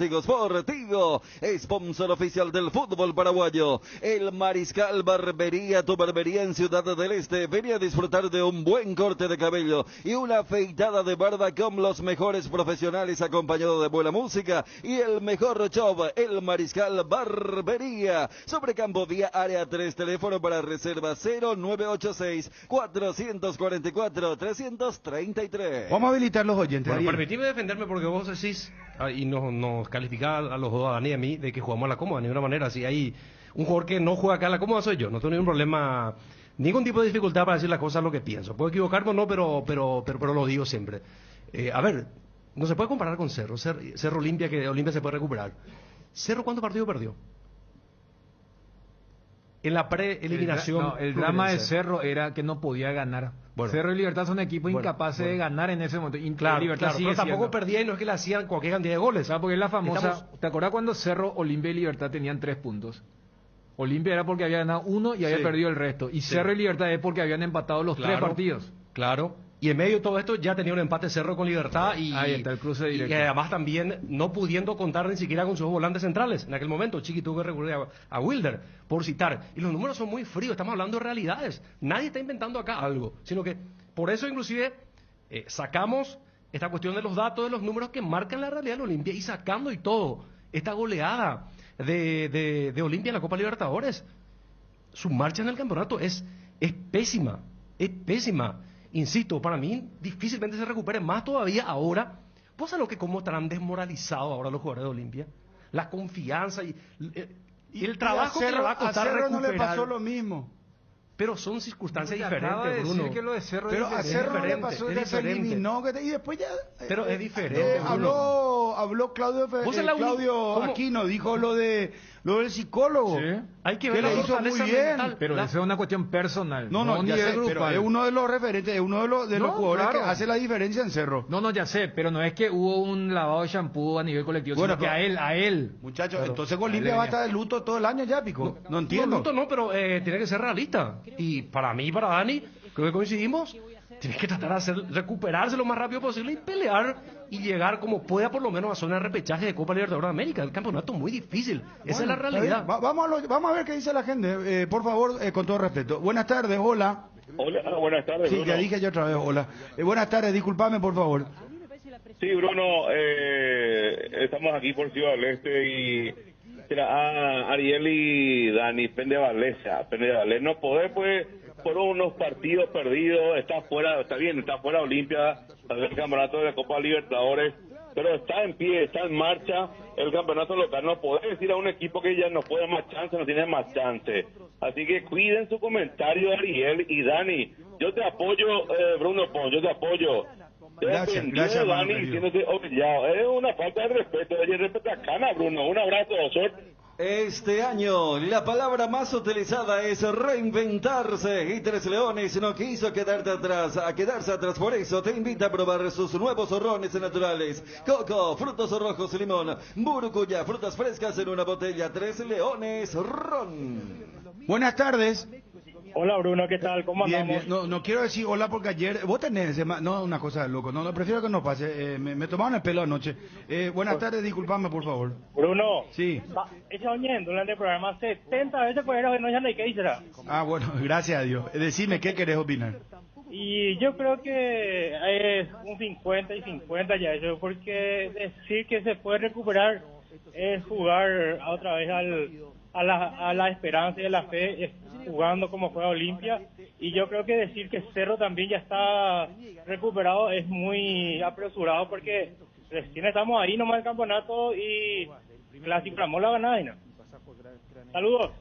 Tigo, sponsor oficial del fútbol paraguayo. El Mariscal Barbería, tu barbería en Ciudad del Este. Ven a disfrutar de un buen corte de cabello y una afeitada de barba con los mejores profesionales acompañado de buena música y el mejor show, el Mariscal Barbería. Sobre Campo Vía, área 3, teléfono para reserva 0986-444-333. Vamos a habilitar los oyentes. Bueno, Ariel. permitime defenderme porque vos decís, y nos calificás a los dos, a Dani y a mí, de que jugamos a la cómoda, de ninguna manera. Si hay un jugador que no juega acá a la cómoda, soy yo. No tengo ningún problema, ningún tipo de dificultad para decir las cosas lo que pienso. Puedo equivocarme o no, pero lo digo siempre. A ver, no se puede comparar con Cerro. Cerro Olimpia, que Olimpia se puede recuperar. Cerro, ¿cuántos partidos perdió? En la pre-eliminación. El drama de Cerro era que no podía ganar. Bueno. Cerro y Libertad son equipos incapaces de ganar en ese momento. Claro, Libertad sigue pero tampoco siendo. perdía y no es que le hacían cualquier cantidad de goles. ¿Sabes? Porque es la famosa. Estamos- ¿Te acuerdas cuando Cerro, Olimpia y Libertad tenían 3 puntos? Olimpia era porque había ganado uno y había perdido el resto. Y Cerro y Libertad es porque habían empatado los 3 partidos. Claro. Y en medio de todo esto ya tenía un empate Cerro con Libertad y Ahí está el cruce directo. Y además también no pudiendo contar ni siquiera con sus volantes centrales. En aquel momento Chiqui tuvo que recurrir a Wilder, por citar. Y los números son muy fríos, estamos hablando de realidades. Nadie está inventando acá algo, sino que por eso inclusive sacamos esta cuestión de los datos, de los números que marcan la realidad de Olimpia y sacando y todo esta goleada de Olimpia en la Copa Libertadores. Su marcha en el campeonato es pésima, es pésima. Insisto, para mí difícilmente se recupere más todavía ahora. ¿Vos sabés cómo estarán desmoralizados ahora los jugadores de Olimpia? La confianza y el trabajo que le va a costar Cerro recuperar. no le pasó lo mismo. Pero son circunstancias Acaba de diferentes, decir Bruno. que lo de Cerro Pero a es Cerro no le diferente, pasó, es que se diferente. eliminó, y después ya... Pero es diferente, habló Claudio, Vos sos la Claudio ¿cómo? Aquino, dijo lo del psicólogo. Sí. Hay que Que ver la le hizo muy fortaleza bien. mental. Pero La- eso es una cuestión personal. No, ni ya de sé, pero grupal. es uno de los referentes, es uno de los No, jugadores claro. que hace la diferencia en Cerro. No, ya sé, pero no es que hubo un lavado de shampoo a nivel colectivo, Bueno, sino que a él. Muchachos, Claro. entonces A Olimpia él va a le estar de luto todo el año ya, Pico. No entiendo. No, luto no, pero tiene que ser realista. Y para mí, para Dani, creo que coincidimos, tiene que tratar de recuperarse lo más rápido posible y pelear y llegar como pueda por lo menos a zona de repechaje de Copa Libertadores de América. El campeonato muy difícil. Esa es la Bueno, realidad. está bien. Vamos a ver qué dice la gente, por favor, con todo respeto. Buenas tardes, hola. Hola, buenas tardes, Sí, Bruno. ya dije yo otra vez, hola. Buenas tardes, disculpame, por favor. Sí, Bruno, estamos aquí por Ciudad del Este y Ariel y Dani Pendevalesa. No poder, pues, fueron unos partidos perdidos, está fuera Olimpia, el campeonato de la Copa Libertadores, pero está en pie, está en marcha el campeonato local. No podés decir a un equipo que ya no puede más chance, no tiene más chance. Así que cuiden su comentario, Ariel y Dani. Yo te apoyo, Bruno Pons, yo te apoyo. Gracias, Dani hermano querido. diciéndose humillado. Es una falta de respeto, oye, respeta a Cana, Bruno. Un abrazo, suerte. Este año la palabra más utilizada es reinventarse y Tres Leones no quiso quedarse atrás, por eso te invita a probar sus nuevos rones naturales. Coco, frutos rojos, limón, burucuya, frutas frescas en una botella. Tres Leones Ron. Buenas tardes. Hola Bruno, ¿qué tal? ¿Cómo Bien, andamos? bien. No quiero decir hola porque ayer, vos tenés, no, una cosa de loco, no, prefiero que no pase, me tomaron el pelo anoche. Buenas tardes, disculpame por favor. Bruno. Sí. Ella oyendo durante el programa 70 veces por ahí no ya no hay que decir. Ah, bueno, gracias a Dios. Decime, ¿qué querés opinar? Y yo creo que es un 50 y 50 ya eso, porque decir que se puede recuperar es jugar otra vez a la esperanza y a la fe, jugando como juega Olimpia, y yo creo que decir que Cerro también ya está recuperado es muy apresurado, porque recién estamos ahí nomás el campeonato y clasificamos la ganada. ¿No? Saludos.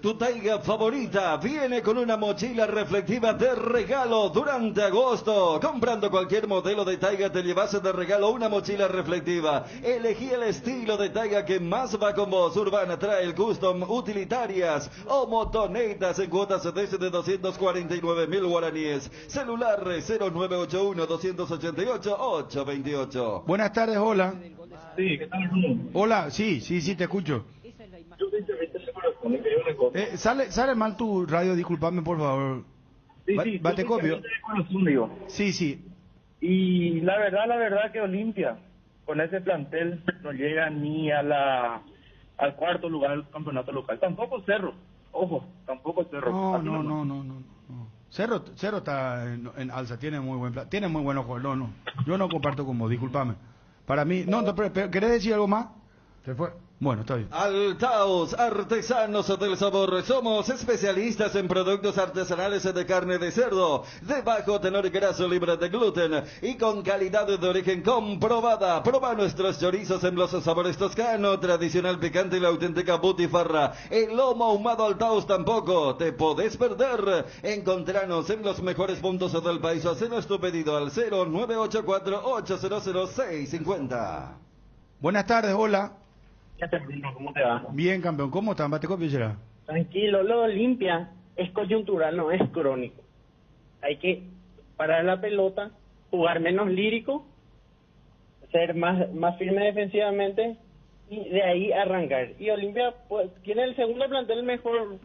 Tu Taiga favorita viene con una mochila reflectiva de regalo durante agosto. Comprando cualquier modelo de Taiga te llevas de regalo una mochila reflectiva. Elegí el estilo de Taiga que más va con vos. Urbana, Trail, Custom, utilitarias o motonetas en cuotas de 249.000 guaraníes. Celular 0981-288-828. Buenas tardes, hola. Sí, ¿qué tal? Hola, sí, te escucho. Sale mal tu radio, disculpame por favor. Sí, Bate copio. Sí. Y la verdad que Olimpia con ese plantel no llega ni al cuarto lugar del campeonato local. Tampoco Cerro, ojo, tampoco Cerro. No. Cerro está en alza, tiene muy buen plan, tiene muy buenos jugadores. No, yo no comparto con vos, disculpame. Para mí, pero ¿querés decir algo más? Se fue. Bueno, está bien. Altaos, artesanos del sabor. Somos especialistas en productos artesanales de carne de cerdo, de bajo tenor graso, libre de gluten y con calidad de origen comprobada. Proba nuestros chorizos en los sabores toscano, tradicional picante y la auténtica butifarra. El lomo ahumado Altaos tampoco te podés perder. Encontranos en los mejores puntos del país. Hacenos tu pedido al 0984-800-650. Buenas tardes, hola. ¿Cómo te va? Bien, campeón. ¿Cómo están? ¿Bate copio será? Tranquilo, lo de Olimpia es coyuntural, no es crónico. Hay que parar la pelota, jugar menos lírico, ser más firme defensivamente y de ahí arrancar. Y Olimpia pues, tiene el segundo plantel mejor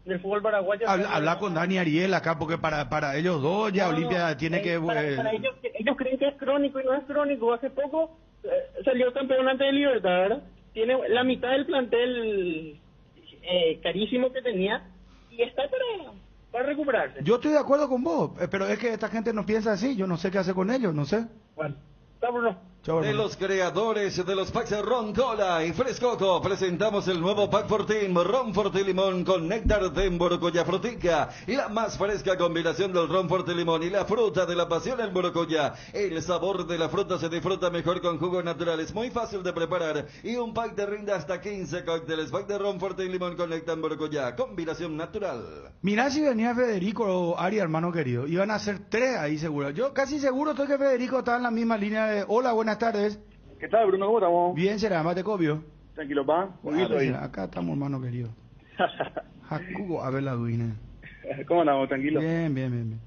del fútbol paraguayo. Habla con Dani Ariel acá porque para ellos dos ya Olimpia tiene que... Para ellos creen que es crónico y no es crónico. Hace poco salió campeón ante de Libertad, ¿verdad? Tiene la mitad del plantel carísimo que tenía y está para recuperarse. Yo estoy de acuerdo con vos, pero es que esta gente no piensa así, yo no sé qué hacer con ellos, no sé. Bueno, está Bruno. De los creadores de los packs Ron Cola y Frescoco, presentamos el nuevo pack Fortín, Ron Fortín Limón con néctar de Morocoya Frutica, la más fresca combinación del Ron Fortín Limón y la fruta de la pasión el Morocoya. El sabor de la fruta se disfruta mejor con jugos naturales, muy fácil de preparar y un pack te rinde hasta 15 cócteles. Pack de Ron Fortín Limón con néctar Morocoya, combinación natural. Mirá si venía Federico o Ari, hermano querido, iban a ser 3 ahí seguro. Yo casi seguro estoy que Federico está en la misma línea de hola, buenas tardes. ¿Qué tal, Bruno? ¿Cómo estamos? Bien, será, mate copio. Tranquilo, pa. Acá estamos, hermano querido. Jacugo, a ver la duine. ¿Cómo andamos? Tranquilo. Bien.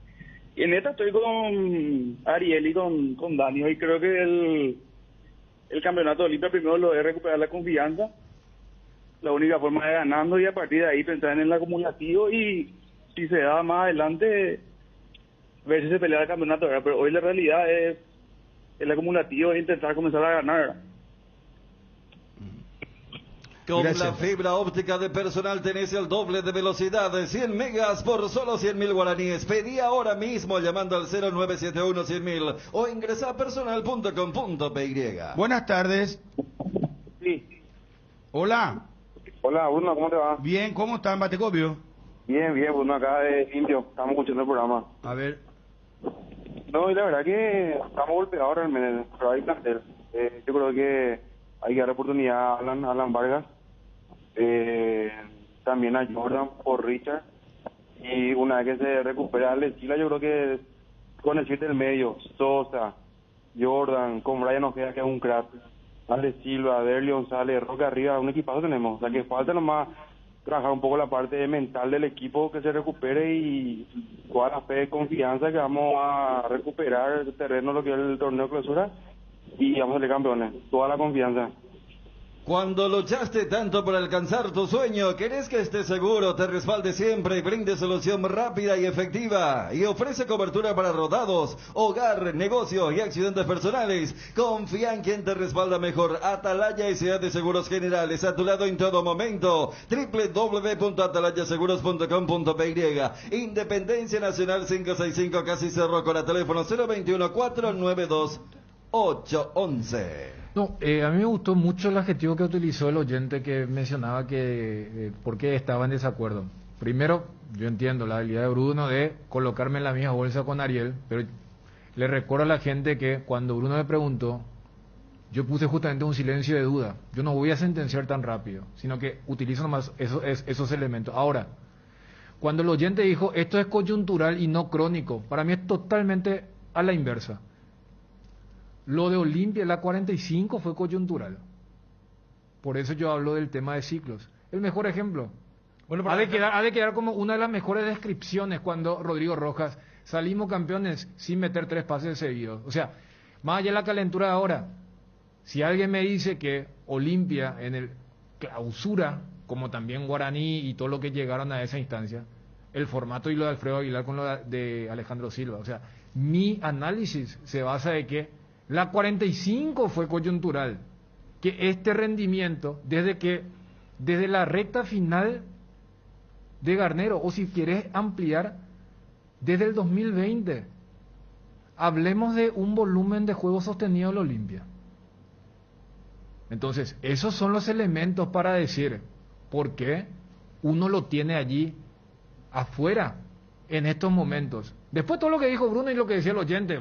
Y en esta estoy con Ariel y con Dani. Hoy creo que el campeonato de Olimpia primero lo de recuperar la confianza. La única forma es ganando y a partir de ahí pensar en el acumulativo y si se da más adelante ver si se pelea el campeonato, ¿verdad? Pero hoy la realidad es el acumulativo es intentar comenzar a ganar, ¿verdad? Con Gracias. la fibra óptica de Personal tenés el doble de velocidad, de 100 megas por solo 100.000 guaraníes. Pedí ahora mismo llamando al 0971-100.000 o ingresa a personal.com.py. Buenas tardes. Sí. Hola. Hola, Bruno, ¿cómo te va? Bien, ¿cómo están, Batecopio? Bien, Bruno, acá de Indio. Estamos escuchando el programa. A ver. No, y la verdad que estamos golpeados realmente, pero hay plantel. Yo creo que hay que dar oportunidad a Alan Vargas, también a Jordan por Richard, y una vez que se recupera Alechila, yo creo que con el 7 del medio, Sosa, Jordan, con Brian Ojeda, que es un crack, Ale Silva, Derli González, Roca arriba, un equipazo tenemos. O sea que falta nomás trabajar un poco la parte mental del equipo, que se recupere y toda la fe y confianza que vamos a recuperar el terreno, lo que es el torneo clausura, y vamos a ser campeones. Toda la confianza. Cuando luchaste tanto por alcanzar tu sueño, querés que esté seguro, te respalde siempre y brinde solución rápida y efectiva. Y ofrece cobertura para rodados, hogar, negocios y accidentes personales. Confía en quien te respalda mejor. Atalaya S.A. de Seguros Generales, a tu lado en todo momento. www.atalayaseguros.com.py. Independencia Nacional 565, casi Cerro, con el teléfono 021-492-811. No, a mí me gustó mucho el adjetivo que utilizó el oyente que mencionaba que por qué estaba en desacuerdo. Primero, yo entiendo la habilidad de Bruno de colocarme en la misma bolsa con Ariel, pero le recuerdo a la gente que cuando Bruno me preguntó, yo puse justamente un silencio de duda. Yo no voy a sentenciar tan rápido, sino que utilizo nomás esos elementos. Ahora, cuando el oyente dijo, esto es coyuntural y no crónico, para mí es totalmente a la inversa. Lo de Olimpia, la 45, fue coyuntural. Por eso yo hablo del tema de ciclos. El mejor ejemplo. Bueno, ha de quedar como una de las mejores descripciones cuando Rodrigo Rojas, salimos campeones sin meter 3 pases seguidos. O sea, más allá de la calentura de ahora, si alguien me dice que Olimpia en el clausura, como también Guaraní y todo lo que llegaron a esa instancia, el formato y lo de Alfredo Aguilar con lo de Alejandro Silva. O sea, mi análisis se basa de que la 45 fue coyuntural, que este rendimiento, desde la recta final de Garnero, o si quieres ampliar, desde el 2020, hablemos de un volumen de juego sostenido de la Olimpia. Entonces, esos son los elementos para decir por qué uno lo tiene allí afuera en estos momentos. Después todo lo que dijo Bruno y lo que decía el oyente,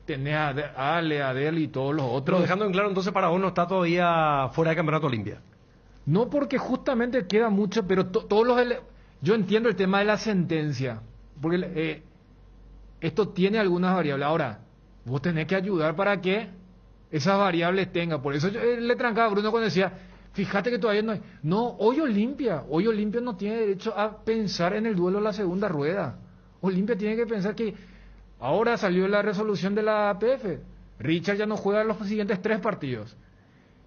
tenés a Ale, a Adel y todos los otros. Pero dejando en claro, entonces para vos no está todavía fuera de Campeonato Olimpia. No, porque justamente queda mucho, pero todos los... Yo entiendo el tema de la sentencia, porque esto tiene algunas variables. Ahora, vos tenés que ayudar para que esas variables tengan. Por eso yo le trancaba a Bruno cuando decía, fíjate que todavía no hay... No, hoy Olimpia no tiene derecho a pensar en el duelo de la segunda rueda. Olimpia tiene que pensar que ahora salió la resolución de la APF. Richard ya no juega los siguientes 3 partidos.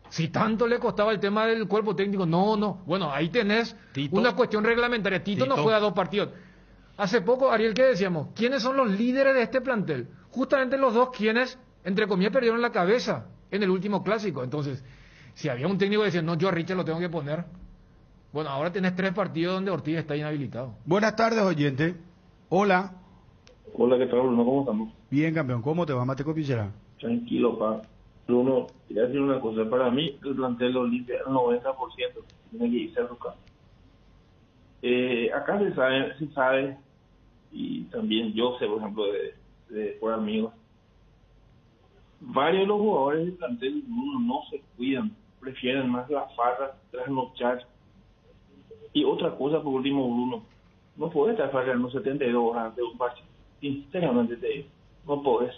Si tanto le costaba el tema del cuerpo técnico, no. Bueno, ahí tenés una cuestión reglamentaria. Tito no juega 2 partidos. Hace poco, Ariel, ¿qué decíamos? ¿Quiénes son los líderes de este plantel? Justamente los 2 quienes, entre comillas, perdieron la cabeza en el último clásico. Entonces, si había un técnico que decía, no, yo a Richard lo tengo que poner. Bueno, ahora tenés 3 partidos donde Ortiz está inhabilitado. Buenas tardes, oyente. Hola. Hola, ¿qué tal, Bruno? ¿Cómo estamos? Bien, campeón. ¿Cómo te va, Mateco Pichera? Tranquilo, pa. Bruno, quería decir una cosa. Para mí, el plantel de Olimpia, el 90% tiene que irse a su casa. Acá se sabe, y también yo sé, por ejemplo, por amigos, varios de los jugadores del plantel Bruno no se cuidan, prefieren más la farra, trasnochar. Y otra cosa, por último, Bruno, no podés estar fallando 72 horas de un partido. Sinceramente te digo, no podés.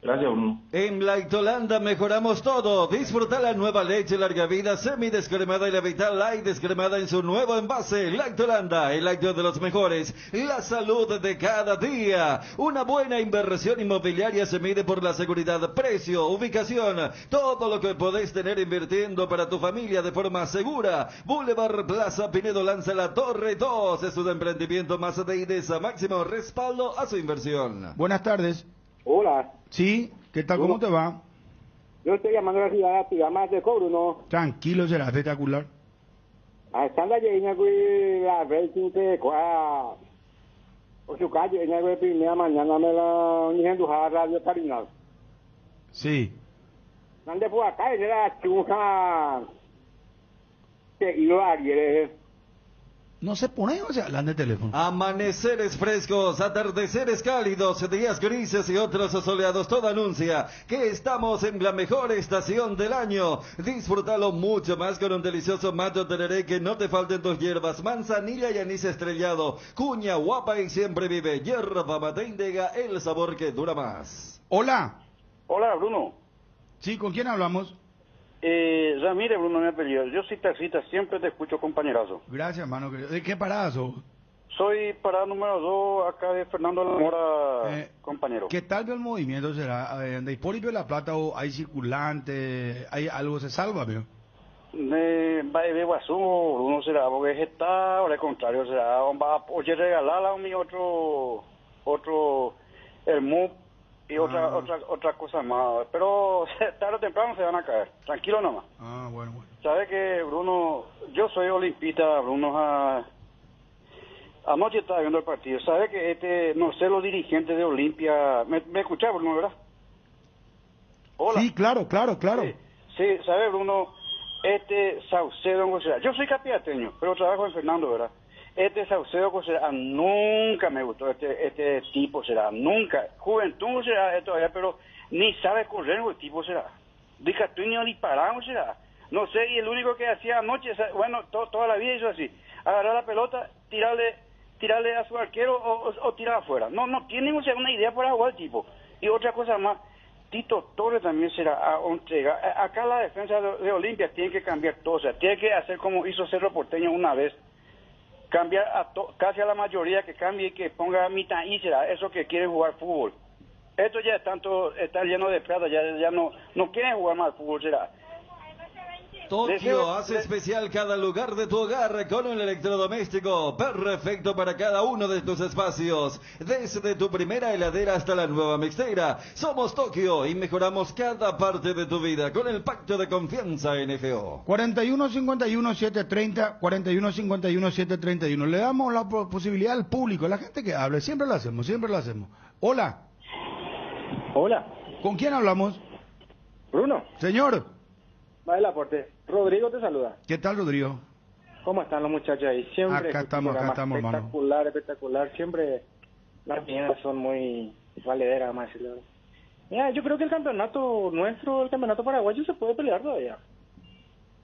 Gracias, Bruno. En Lactolanda mejoramos todo. Disfruta la nueva leche larga vida semidescremada y la Vital Light descremada en su nuevo envase. Lactolanda, el lácteo de los mejores. La salud de cada día. Una buena inversión inmobiliaria se mide por la seguridad, precio, ubicación. Todo lo que podés tener invirtiendo para tu familia de forma segura. Boulevard Plaza Pinedo lanza la Torre 2. Es un emprendimiento más de IDESA. Máximo respaldo a su inversión. Buenas tardes. Hola. Sí, ¿qué tal? ¿Cómo te va? Yo estoy llamando a la ciudad, te llamas de cobro, ¿no? Tranquilo, será espectacular. Están la llena, güey, la rating que por su calle, en la primera mañana me la diciendo a Radio Carinal. Sí. ¿Dónde fue acá? Era chunja que iba a Ariel. No se pone o se hablan de teléfono. Amaneceres frescos, atardeceres cálidos, días grises y otros soleados. Todo anuncia que estamos en la mejor estación del año. Disfrútalo mucho más con un delicioso macho tereré que no te falten tus hierbas. Manzanilla y anís estrellado. Cuña guapa y siempre vive. Hierba mate Indega, el sabor que dura más. Hola. Hola, Bruno. Sí, ¿con quién hablamos? Ramírez, Bruno, mi apellido. Yo soy taxista, siempre te escucho, compañerazo. Gracias, hermano. ¿De qué parada sos? Soy parada número 2 acá de Fernando de la Mora, compañero. ¿Qué tal el movimiento será? ¿De Hipólito de la Plata o hay circulante? ¿Hay algo se salva, veo? de Guasú, uno será, porque está, o al contrario, será, oye, regalarla a mi otro, el MUP y otra cosa más. Pero tarde o temprano se van a caer, tranquilo nomás. Bueno. Sabe que, Bruno, yo soy olimpista, Bruno, anoche estaba viendo el partido. Sabe que no sé, los dirigentes de Olimpia, ¿me escuchás, Bruno, verdad? Hola. Sí, claro. Sí, sabe, Bruno, Saucedo, yo soy capiateño, pero trabajo en Fernando, ¿verdad? Saucedo será, nunca me gustó este tipo, será, nunca. Juventud será todavía, pero ni sabe correr el tipo será. Ni disparado será. No sé, y el único que hacía anoche, bueno, toda la vida hizo así, agarrar la pelota, tirarle a su arquero o tirar afuera. No tienen, una idea para jugar el tipo. Y otra cosa más, Tito Torres también será acá la defensa de Olimpia tiene que cambiar todo, o sea, tiene que hacer como hizo Cerro Porteño una vez, cambiar casi a la mayoría, que cambie y que ponga mitad y será eso que quiere jugar fútbol. Esto ya está lleno de plata, ya no quieren jugar más fútbol, será. Tokio hace especial cada lugar de tu hogar con un electrodoméstico perfecto para cada uno de tus espacios. Desde tu primera heladera hasta la nueva mixtera. Somos Tokio y mejoramos cada parte de tu vida con el pacto de confianza NFO. 41-51-730, 41-51-731. Le damos la posibilidad al público, a la gente que hable. Siempre lo hacemos. Hola. Hola. ¿Con quién hablamos? Bruno. Señor. Va del aporte. Rodrigo te saluda. ¿Qué tal, Rodrigo? ¿Cómo están los muchachos ahí? Siempre acá estamos, hermano. Espectacular. Siempre las opiniones son muy valederas, más decirlo. Mira, yo creo que el campeonato nuestro, el campeonato paraguayo, se puede pelear todavía.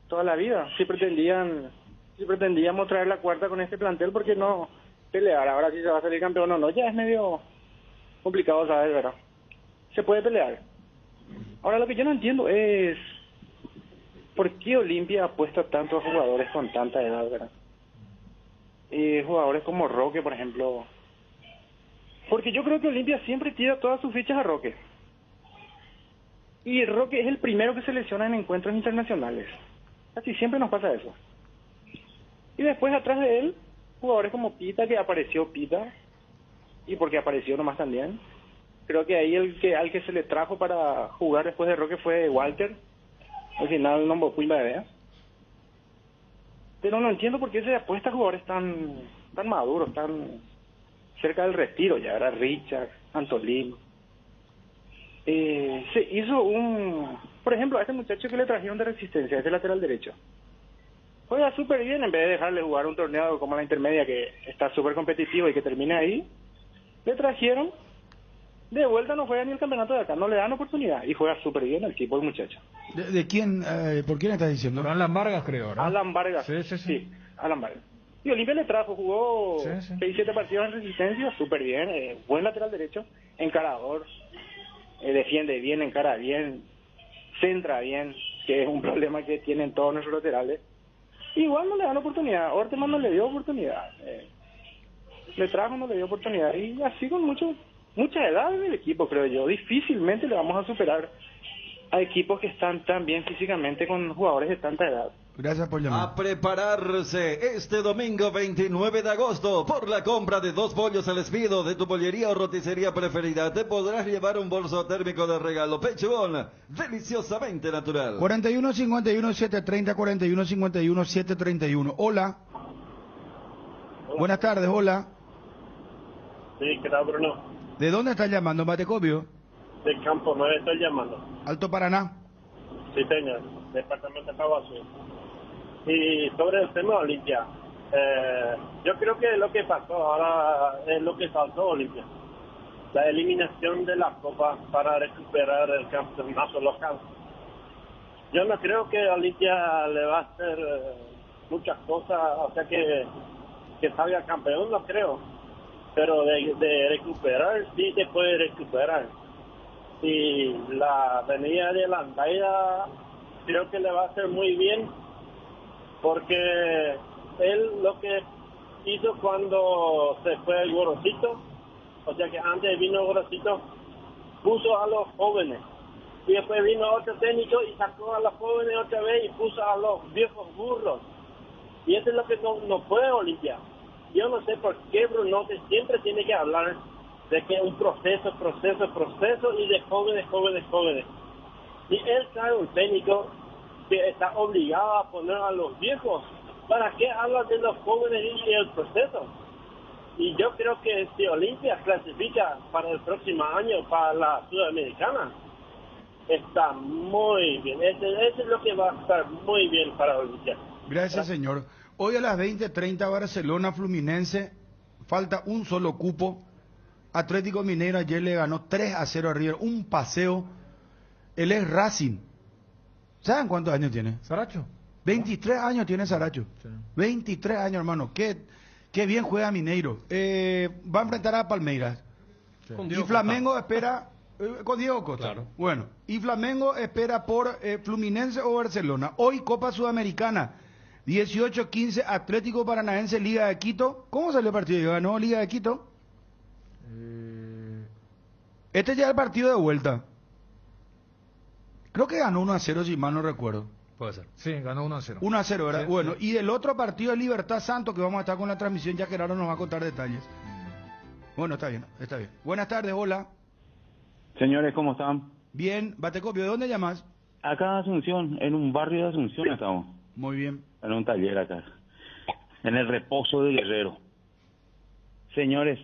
Toda la vida. Si pretendíamos traer la cuarta con este plantel, ¿por qué no pelear? Ahora si se va a salir campeón o no, ya es medio complicado saber, ¿verdad? Se puede pelear. Ahora lo que yo no entiendo es ¿por qué Olimpia apuesta tanto a jugadores con tanta edad, verdad? Jugadores como Roque, por ejemplo. Porque yo creo que Olimpia siempre tira todas sus fichas a Roque. Y Roque es el primero que se lesiona en encuentros internacionales. Casi siempre nos pasa eso. Y después atrás de él, jugadores como Pita, que apareció Pita. Y porque apareció nomás también. Creo que ahí al que se le trajo para jugar después de Roque fue Walter. Al final no me fui la idea. Pero no entiendo por qué se apuesta a jugadores tan maduros, tan cerca del retiro. Ya era Richard, Antolín. Se hizo por ejemplo, a este muchacho que le trajeron de Resistencia, ese lateral derecho. Juega súper bien en vez de dejarle jugar un torneo como la intermedia, que está súper competitivo y que termine ahí. Le trajeron. De vuelta no juega ni el campeonato de acá, no le dan oportunidad y juega súper bien el tipo, el muchacho. ¿De quién, por quién estás diciendo? Alan Vargas, creo, ¿no? Alan Vargas, sí, Alan Vargas. Y Olimpia le trajo, jugó 6-7 partidos en Resistencia, súper bien, buen lateral derecho, encarador, defiende bien, encara bien, centra bien, que es un problema que tienen todos nuestros laterales. Igual no le dan oportunidad, Orteman no le dio oportunidad, le trajo, no le dio oportunidad, y así con mucha edad en el equipo, creo yo. Difícilmente le vamos a superar a equipos que están tan bien físicamente con jugadores de tanta edad. Gracias por llamar. A prepararse este domingo 29 de agosto por la compra de 2 pollos al despido de tu pollería o roticería preferida. Te podrás llevar un bolso térmico de regalo. Pechugón, deliciosamente natural. 41-51-730, 41-51-731. Hola. Buenas tardes, hola. Sí, ¿qué tal, Bruno? ¿De dónde estás llamando, Matecobio? De Campo 9 estoy llamando. Alto Paraná. Sí, señor. Departamento de Caguazú. Y sobre el tema de Olimpia, yo creo que lo que pasó ahora es lo que pasó Olimpia. La eliminación de la Copa para recuperar el campeonato local. Yo no creo que Olimpia le va a hacer muchas cosas, o sea que salga campeón, no creo. Pero de recuperar, sí se puede recuperar. Y la venida de Landaida creo que le va a hacer muy bien, porque él lo que hizo cuando se fue el Gorosito, o sea que antes vino Gorosito, puso a los jóvenes y después vino otro técnico y sacó a los jóvenes otra vez y puso a los viejos burros. Y eso es lo que no puede Olimpia. Yo no sé por qué Bruno siempre tiene que hablar de que un proceso y de jóvenes. Y él trae un técnico que está obligado a poner a los viejos. ¿Para qué habla de los jóvenes y el proceso? Y yo creo que si Olimpia clasifica para el próximo año para la Sudamericana, está muy bien. Eso es lo que va a estar muy bien para Olimpia. Gracias, señor. Hoy a las 20:30 Barcelona Fluminense, falta un solo cupo. Atlético Mineiro ayer le ganó 3-0 a River, un paseo. Él es Racing. ¿Saben cuántos años tiene? Saracho. 23 años tiene Saracho. Sí. 23 años, hermano. Qué bien juega Mineiro. Va a enfrentar a Palmeiras. Sí. Y Flamengo espera... con Diego Costa. Claro. Bueno, y Flamengo espera por Fluminense o Barcelona. Hoy Copa Sudamericana. 18-15 Atlético Paranaense, Liga de Quito. ¿Cómo salió el partido? ¿Ganó Liga de Quito? Este ya es el partido de vuelta. Creo que ganó 1-0, si mal no recuerdo. Puede ser. Sí, ganó 1-0. 1-0, ¿verdad? Sí, bueno, sí. Y el otro partido es Libertad Santos, que vamos a estar con la transmisión, ya que Gerardo nos va a contar detalles. Bueno, está bien. Buenas tardes, hola. Señores, ¿cómo están? Bien, Batecopio, ¿de dónde llamas? Acá de Asunción, en un barrio de Asunción estamos. Muy bien. En un taller acá, en el Reposo de Guerrero. Señores,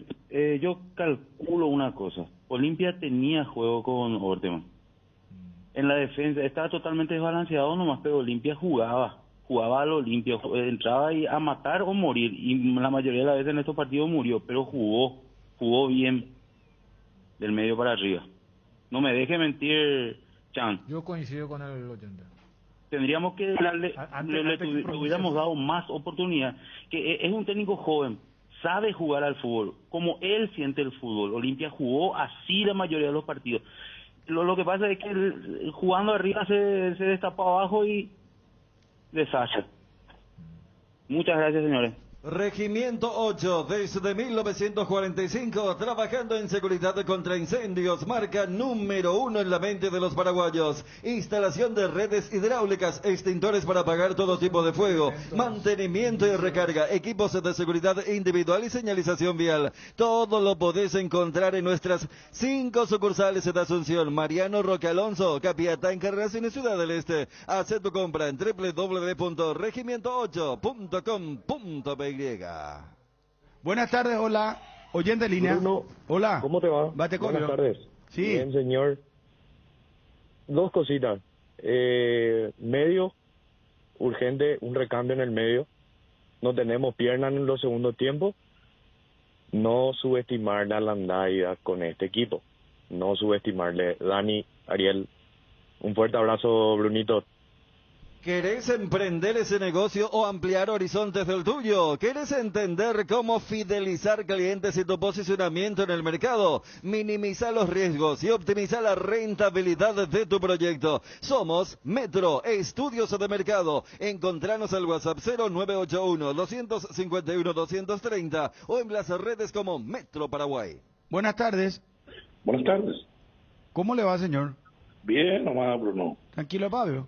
yo calculo una cosa. Olimpia tenía juego con Orteman. En la defensa estaba totalmente desbalanceado nomás, pero Olimpia jugaba a lo limpio, entraba ahí a matar o morir, y la mayoría de las veces en estos partidos murió, pero jugó bien del medio para arriba. No me deje mentir, Chan. Yo coincido con el oyente. Tendríamos que le hubiéramos dado más oportunidad, que es un técnico joven, sabe jugar al fútbol, como él siente el fútbol. Olimpia jugó así la mayoría de los partidos. Lo que pasa es que jugando arriba se destapa abajo y deshace. Muchas gracias, señores. Regimiento 8, desde 1945, trabajando en seguridad contra incendios, marca número 1 en la mente de los paraguayos. Instalación de redes hidráulicas, extintores para apagar todo tipo de fuego, mantenimiento y recarga, equipos de seguridad individual y señalización vial. Todo lo podés encontrar en nuestras 5 sucursales de Asunción. Mariano Roque Alonso, Capiatá, Encarnación y Ciudad del Este. Haz tu compra en www.regimiento8.com.be. Buenas tardes, hola. Oyente en línea. Bruno, hola. ¿Cómo te va? Buenas tardes. Sí. Bien, señor. Dos cositas. Medio, urgente, un recambio en el medio. No tenemos piernas en los segundos tiempos. No subestimar la Landaida con este equipo. No subestimarle. Dani, Ariel, un fuerte abrazo, Brunito. ¿Querés emprender ese negocio o ampliar horizontes del tuyo? ¿Querés entender cómo fidelizar clientes y tu posicionamiento en el mercado? Minimizar los riesgos y optimizar la rentabilidad de tu proyecto. Somos Metro Estudios de Mercado. Encontranos al WhatsApp 0981-251-230 o en las redes como Metro Paraguay. Buenas tardes. Buenas tardes. ¿Cómo le va, señor? Bien, nomás, Bruno. ¿Tranquilo, Pablo?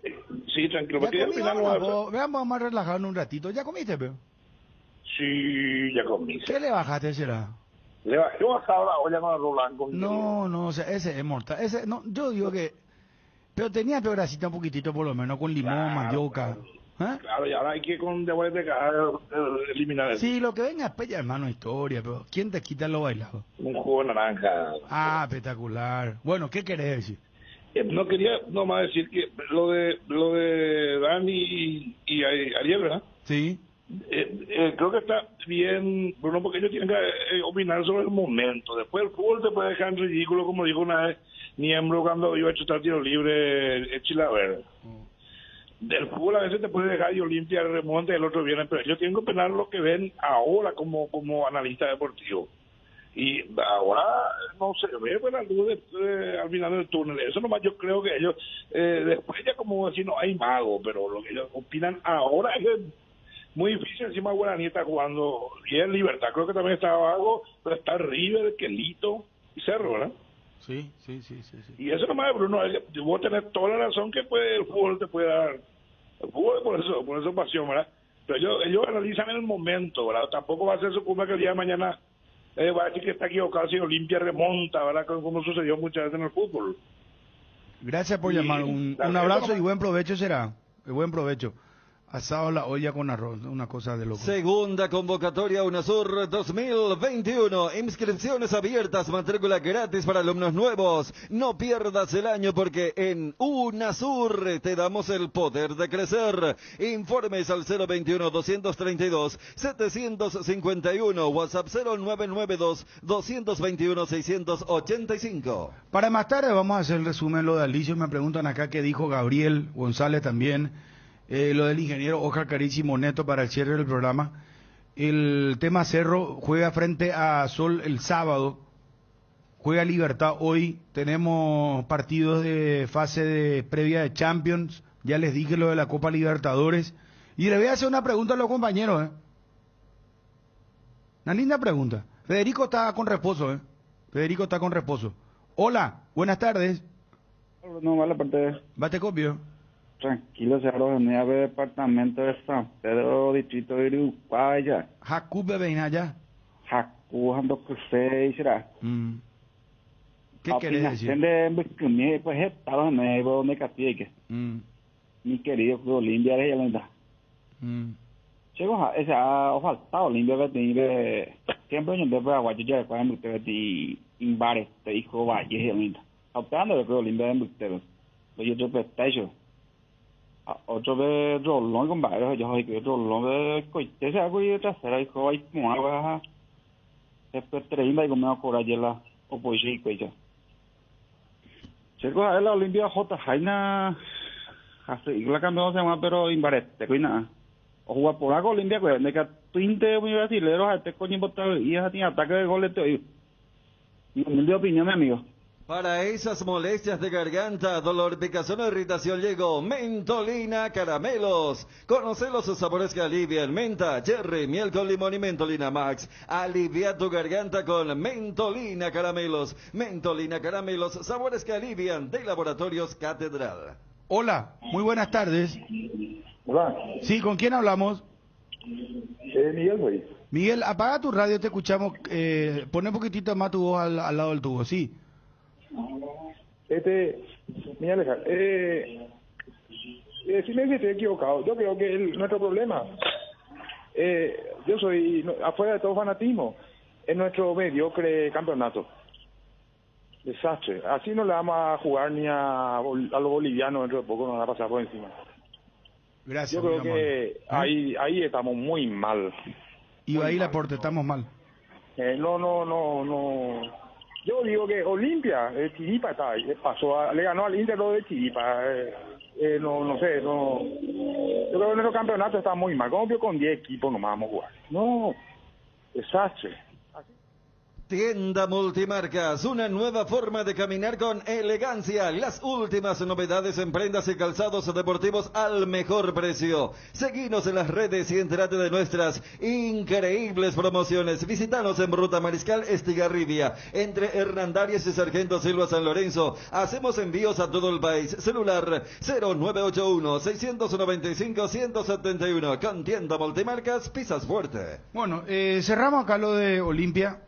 Sí, tranquilo. ¿Ya veamos, vamos a relajarnos un ratito. ¿Ya comiste, Peo? Sí, ya comí. ¿Qué le bajaste, será? Le bajé la olla con arroz blanco. No, o sea, ese es mortal. Ese, no, yo digo que... Pero tenía peoracita un poquitito, por lo menos, con limón, mandioca. Claro, y ahora hay que con de eliminar eso. Sí, lo que venga es hermano, historia, pero ¿quién te quita lo bailado? Un jugo de naranja. Ah, espectacular. Bueno, ¿qué querés decir? No quería nomás decir que lo de Dani y Ariel, ¿verdad? Sí. Creo que está bien, Bruno, porque ellos tienen que opinar sobre el momento. Después el fútbol te puede dejar en ridículo, como dijo una vez Niembro cuando iba a chutar tiro libre Chilaverde. Del fútbol a veces te puede dejar y Olimpia remonte, el otro viene, pero ellos tienen que opinar lo que ven ahora como analista deportivo. Y ahora no se ve buena luz al final del túnel. Eso nomás yo creo que ellos, después ya como decir, no hay mago, pero lo que ellos opinan ahora es muy difícil. Encima Guaraní está jugando bien Libertad, creo que también está abajo, pero está River, Quelito y Cerro, ¿verdad? Sí. Y eso nomás, Bruno, vos tenés toda la razón que el fútbol te puede dar. El fútbol por eso pasión, ¿verdad? Pero ellos analizan en el momento, ¿verdad? Tampoco va a ser su culpa que el día de mañana va a decir que está equivocado si Olimpia remonta, ¿verdad? Como sucedió muchas veces en el fútbol. Gracias por llamar. Un abrazo y buen provecho será. Buen provecho. Asado a la olla con arroz, una cosa de loco. Segunda convocatoria UNASUR 2021. Inscripciones abiertas, matrícula gratis para alumnos nuevos. No pierdas el año porque en UNASUR te damos el poder de crecer. Informes al 021-232-751, WhatsApp 0992-221-685. Para más tarde vamos a hacer el resumen lo de Alicio. Me preguntan acá qué dijo Gabriel González también. Lo del ingeniero Oscar Carísimo Neto para el cierre del programa. El tema Cerro juega frente a Sol el sábado, juega Libertad hoy. Tenemos partidos de fase de previa de Champions. Ya les dije lo de la Copa Libertadores. Y le voy a hacer una pregunta a los compañeros. Una linda pregunta. Federico está con reposo. Federico está con reposo. Hola, buenas tardes. No, vale, parte. Bate copio. Tranquilo, se arroja de departamento de San Pedro, distrito de Uruguaya. Jacu bebé allá. Jacu ando crucé, será. ¿Qué querés decir? Pues estaba nuevo, me castigue. Mi querido Olimpia de Yalenda. Chego, esa ha faltado Olimpia de siempre yo de Paraguay ya cuando usted de Imbare, te dijo Valle Yalenda. Optando de Olimpia de usted. Yo te presté otro de Rolón con varios, yo soy que Rolón de coche, se hago y trasera y joder, como agua, después treima y como a cobrar la oposición y coche. Checo a la Olimpia J. Jaina, hace la campeona se llama, pero Imbarete, cuina. O jugar por algo Olimpia, pues, de que tuinte muy brasileros a este coño botado y a ti ataque de goles te oí. Mi opinión, mi amigo. Para esas molestias de garganta, dolor, picazón o irritación llegó Mentolina Caramelos. Conoce sus sabores que alivian: menta, cherry, miel con limón y Mentolina Max. Alivia tu garganta con Mentolina Caramelos. Mentolina Caramelos, sabores que alivian, de Laboratorios Catedral. Hola, muy buenas tardes. Hola. Sí, ¿con quién hablamos? Miguel, güey. Miguel, apaga tu radio, te escuchamos. Pone un poquitito más tu voz al lado del tubo, sí. Mira, Alejandro, si me dice estoy equivocado, yo creo que nuestro problema, yo soy, afuera de todo fanatismo, es nuestro mediocre campeonato. Desastre. Así no le vamos a jugar ni a los bolivianos, dentro de poco nos va a pasar por encima. Gracias. Yo creo que ahí estamos muy mal. Y ahí la porte, estamos mal. No. Yo digo que Olimpia, Chiripa le ganó al Inter lo de Chiripa. No sé. Yo creo que nuestro campeonato está muy mal. ¿Cómo con 10 equipos nomás vamos a jugar? No, desastre. Tienda Multimarcas, una nueva forma de caminar con elegancia. Las últimas novedades en prendas y calzados deportivos al mejor precio. Seguinos en las redes y entérate de nuestras increíbles promociones. Visítanos en Ruta Mariscal Estigarribia, entre Hernandarias y Sargento Silva San Lorenzo. Hacemos envíos a todo el país. Celular 0981-695-171. Con Tienda Multimarcas, pisas fuerte. Bueno, cerramos acá lo de Olimpia.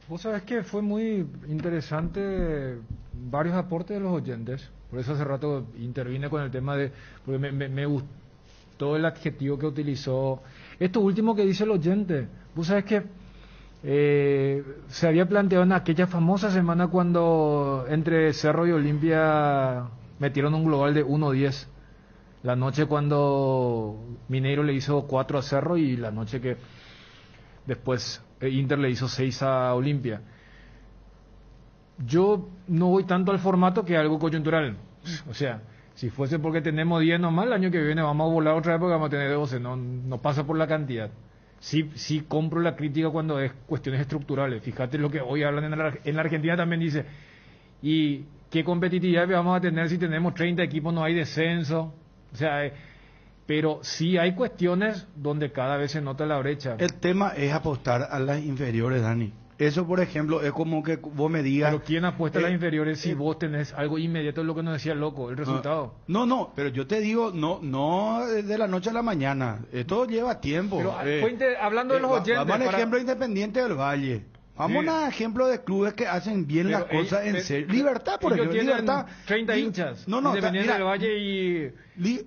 Vos sabés que fue muy interesante varios aportes de los oyentes, por eso hace rato intervine con el tema de, porque me gustó el adjetivo que utilizó. Esto último que dice el oyente, vos sabés que se había planteado en aquella famosa semana cuando entre Cerro y Olimpia metieron un global de 1-10, la noche cuando Mineiro le hizo 4 a Cerro y la noche que después Inter le hizo 6 a Olimpia. Yo no voy tanto al formato que algo coyuntural. O sea, si fuese porque tenemos 10 nomás, el año que viene vamos a volar otra vez porque vamos a tener 12. No pasa por la cantidad. Sí compro la crítica cuando es cuestiones estructurales. Fíjate lo que hoy hablan en la Argentina también dice. ¿Y qué competitividad vamos a tener si tenemos 30 equipos, no hay descenso? O sea... Pero sí hay cuestiones donde cada vez se nota la brecha. El tema es apostar a las inferiores, Dani. Eso, por ejemplo, es como que vos me digas... Pero ¿quién apuesta a las inferiores si vos tenés algo inmediato, es lo que nos decía el loco, el resultado? No, pero yo te digo, no de la noche a la mañana. Esto lleva tiempo. Pero hablando de los oyentes... Vamos al ejemplo Independiente del Valle. Vamos a ejemplo de clubes que hacen bien las cosas en serio. Libertad, por ejemplo. Libertad. 30 hinchas. Independiente del Valle y...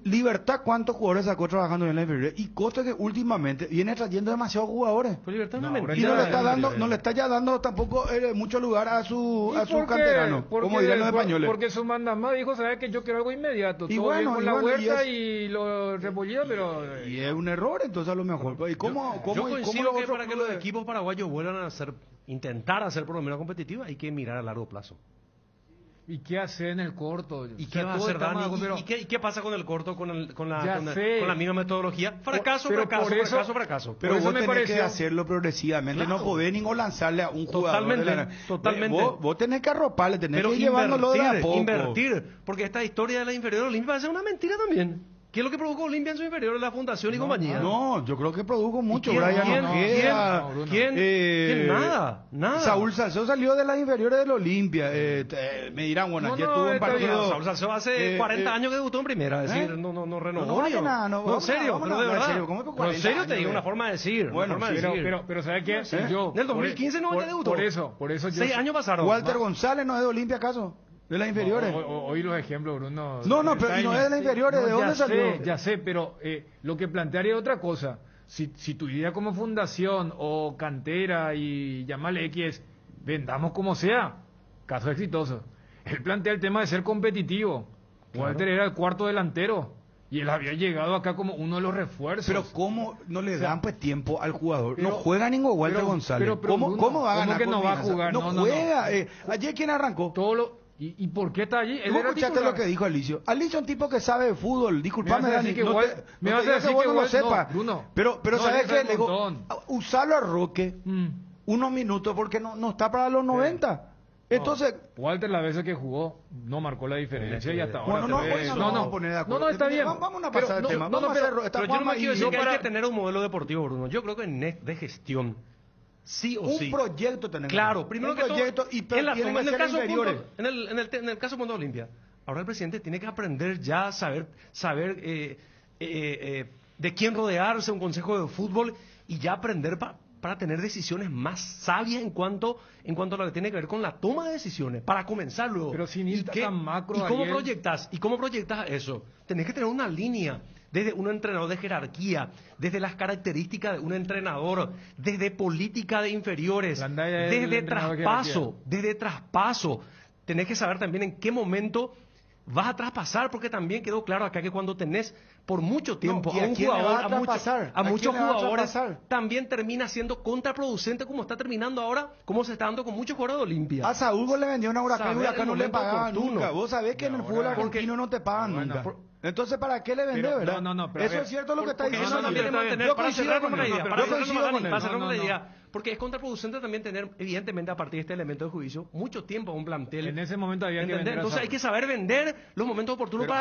Libertad, ¿cuántos jugadores sacó trabajando en la inferior? Y cosa que últimamente viene trayendo demasiados jugadores. Pues Libertad no, y no le está ya dando tampoco mucho lugar a su canterano, como dirían los españoles. Porque su mandamás dijo, ¿sabes que yo quiero algo inmediato? Y bueno, con la huerta y lo repollía, pero... Y es un error, entonces a lo mejor. ¿Y cómo, yo coincido que para que los equipos paraguayos vuelvan a intentar hacer por lo menos competitiva, hay que mirar a largo plazo. ¿Y qué hacer en el corto? ¿Y qué va a hacer Dani? ¿Y qué pasa con el corto, con la misma metodología? Fracaso. Pero Por vos tenés que hacerlo progresivamente, no podés ni lanzarle a un jugador. Totalmente. Vos tenés que arroparle, tenés que ir llevándolo de a poco. Invertir, porque esta historia de la inferior Olimpia va a ser una mentira también. ¿Qué es lo que provocó Olimpia en su inferior? La fundación y compañía. No, yo creo que produjo mucho. ¿Quién? Nada. Saúl Salcedo salió de las inferiores del Olimpia. Me dirán, bueno, ayer tuvo un partido. Saúl Salcedo hace 40 años que debutó en primera. Es decir, no renovó. No, en serio, pero de verdad. ¿Cómo en serio te digo una forma de decir. Bueno, pero ¿sabes qué? Yo. En el 2015 no debutó. Por eso yo. 6 años pasaron. Walter González no es de Olimpia, ¿acaso? De las inferiores. Hoy los ejemplos, Bruno. No, pero no es de las inferiores. ¿De dónde salió? Ya sé, pero lo que plantearía es otra cosa. Si tu idea como fundación o cantera y llamarle X, vendamos como sea. Caso exitoso. Él plantea el tema de ser competitivo. Claro. Walter era el cuarto delantero. Y él había llegado acá como uno de los refuerzos. Pero ¿cómo no le dan pues tiempo al jugador? No juega ningún Walter González. ¿Cómo va a ganar? ¿Cómo que no va a jugar? No juega. Ayer, ¿quién arrancó? ¿Y por qué está allí? ¿Tú escuchaste lo que dijo Alicio? Alicio es un tipo que sabe de fútbol. Disculpame, Dani. Me vas a decir que vos no lo sepas. Bruno. Pero ¿sabes qué? Le digo, usarlo a Roque unos minutos porque no está para los 90. Entonces, Walter las veces que jugó no marcó la diferencia y hasta ahora no está bien. Vamos a pasar el tema. Pero yo no me quiero decir que hay que tener un modelo deportivo, Bruno. Yo creo que de gestión sí o sí. Un proyecto tenemos. Claro, primero que todo, en el caso Mundo Olimpia, ahora el presidente tiene que aprender ya a saber de quién rodearse, un consejo de fútbol, y ya aprender para tener decisiones más sabias en cuanto a lo que tiene que ver con la toma de decisiones, para comenzar luego. Pero sin ir tan macro. ¿Y cómo proyectas eso? Tenés que tener una línea. Desde un entrenador de jerarquía, desde las características de un entrenador, desde política de inferiores, desde traspaso. Tenés que saber también en qué momento vas a traspasar, porque también quedó claro acá que cuando tenés por mucho tiempo a un jugador, a muchos jugadores, también termina siendo contraproducente, como está terminando ahora, como se está dando con muchos jugadores de Olimpia. A Saúl le vendió una Huracán y Huracán no le pagaban nunca. Vos sabés que en el fútbol argentino no te pagan nunca. Entonces, ¿para qué le vendés, verdad? Eso es cierto lo que está diciendo. Para cerrar con la idea, porque es contraproducente también tener, evidentemente, a partir de este elemento de juicio, mucho tiempo a un plantel. En ese momento había que vender. Entonces hay que saber vender los momentos oportunos para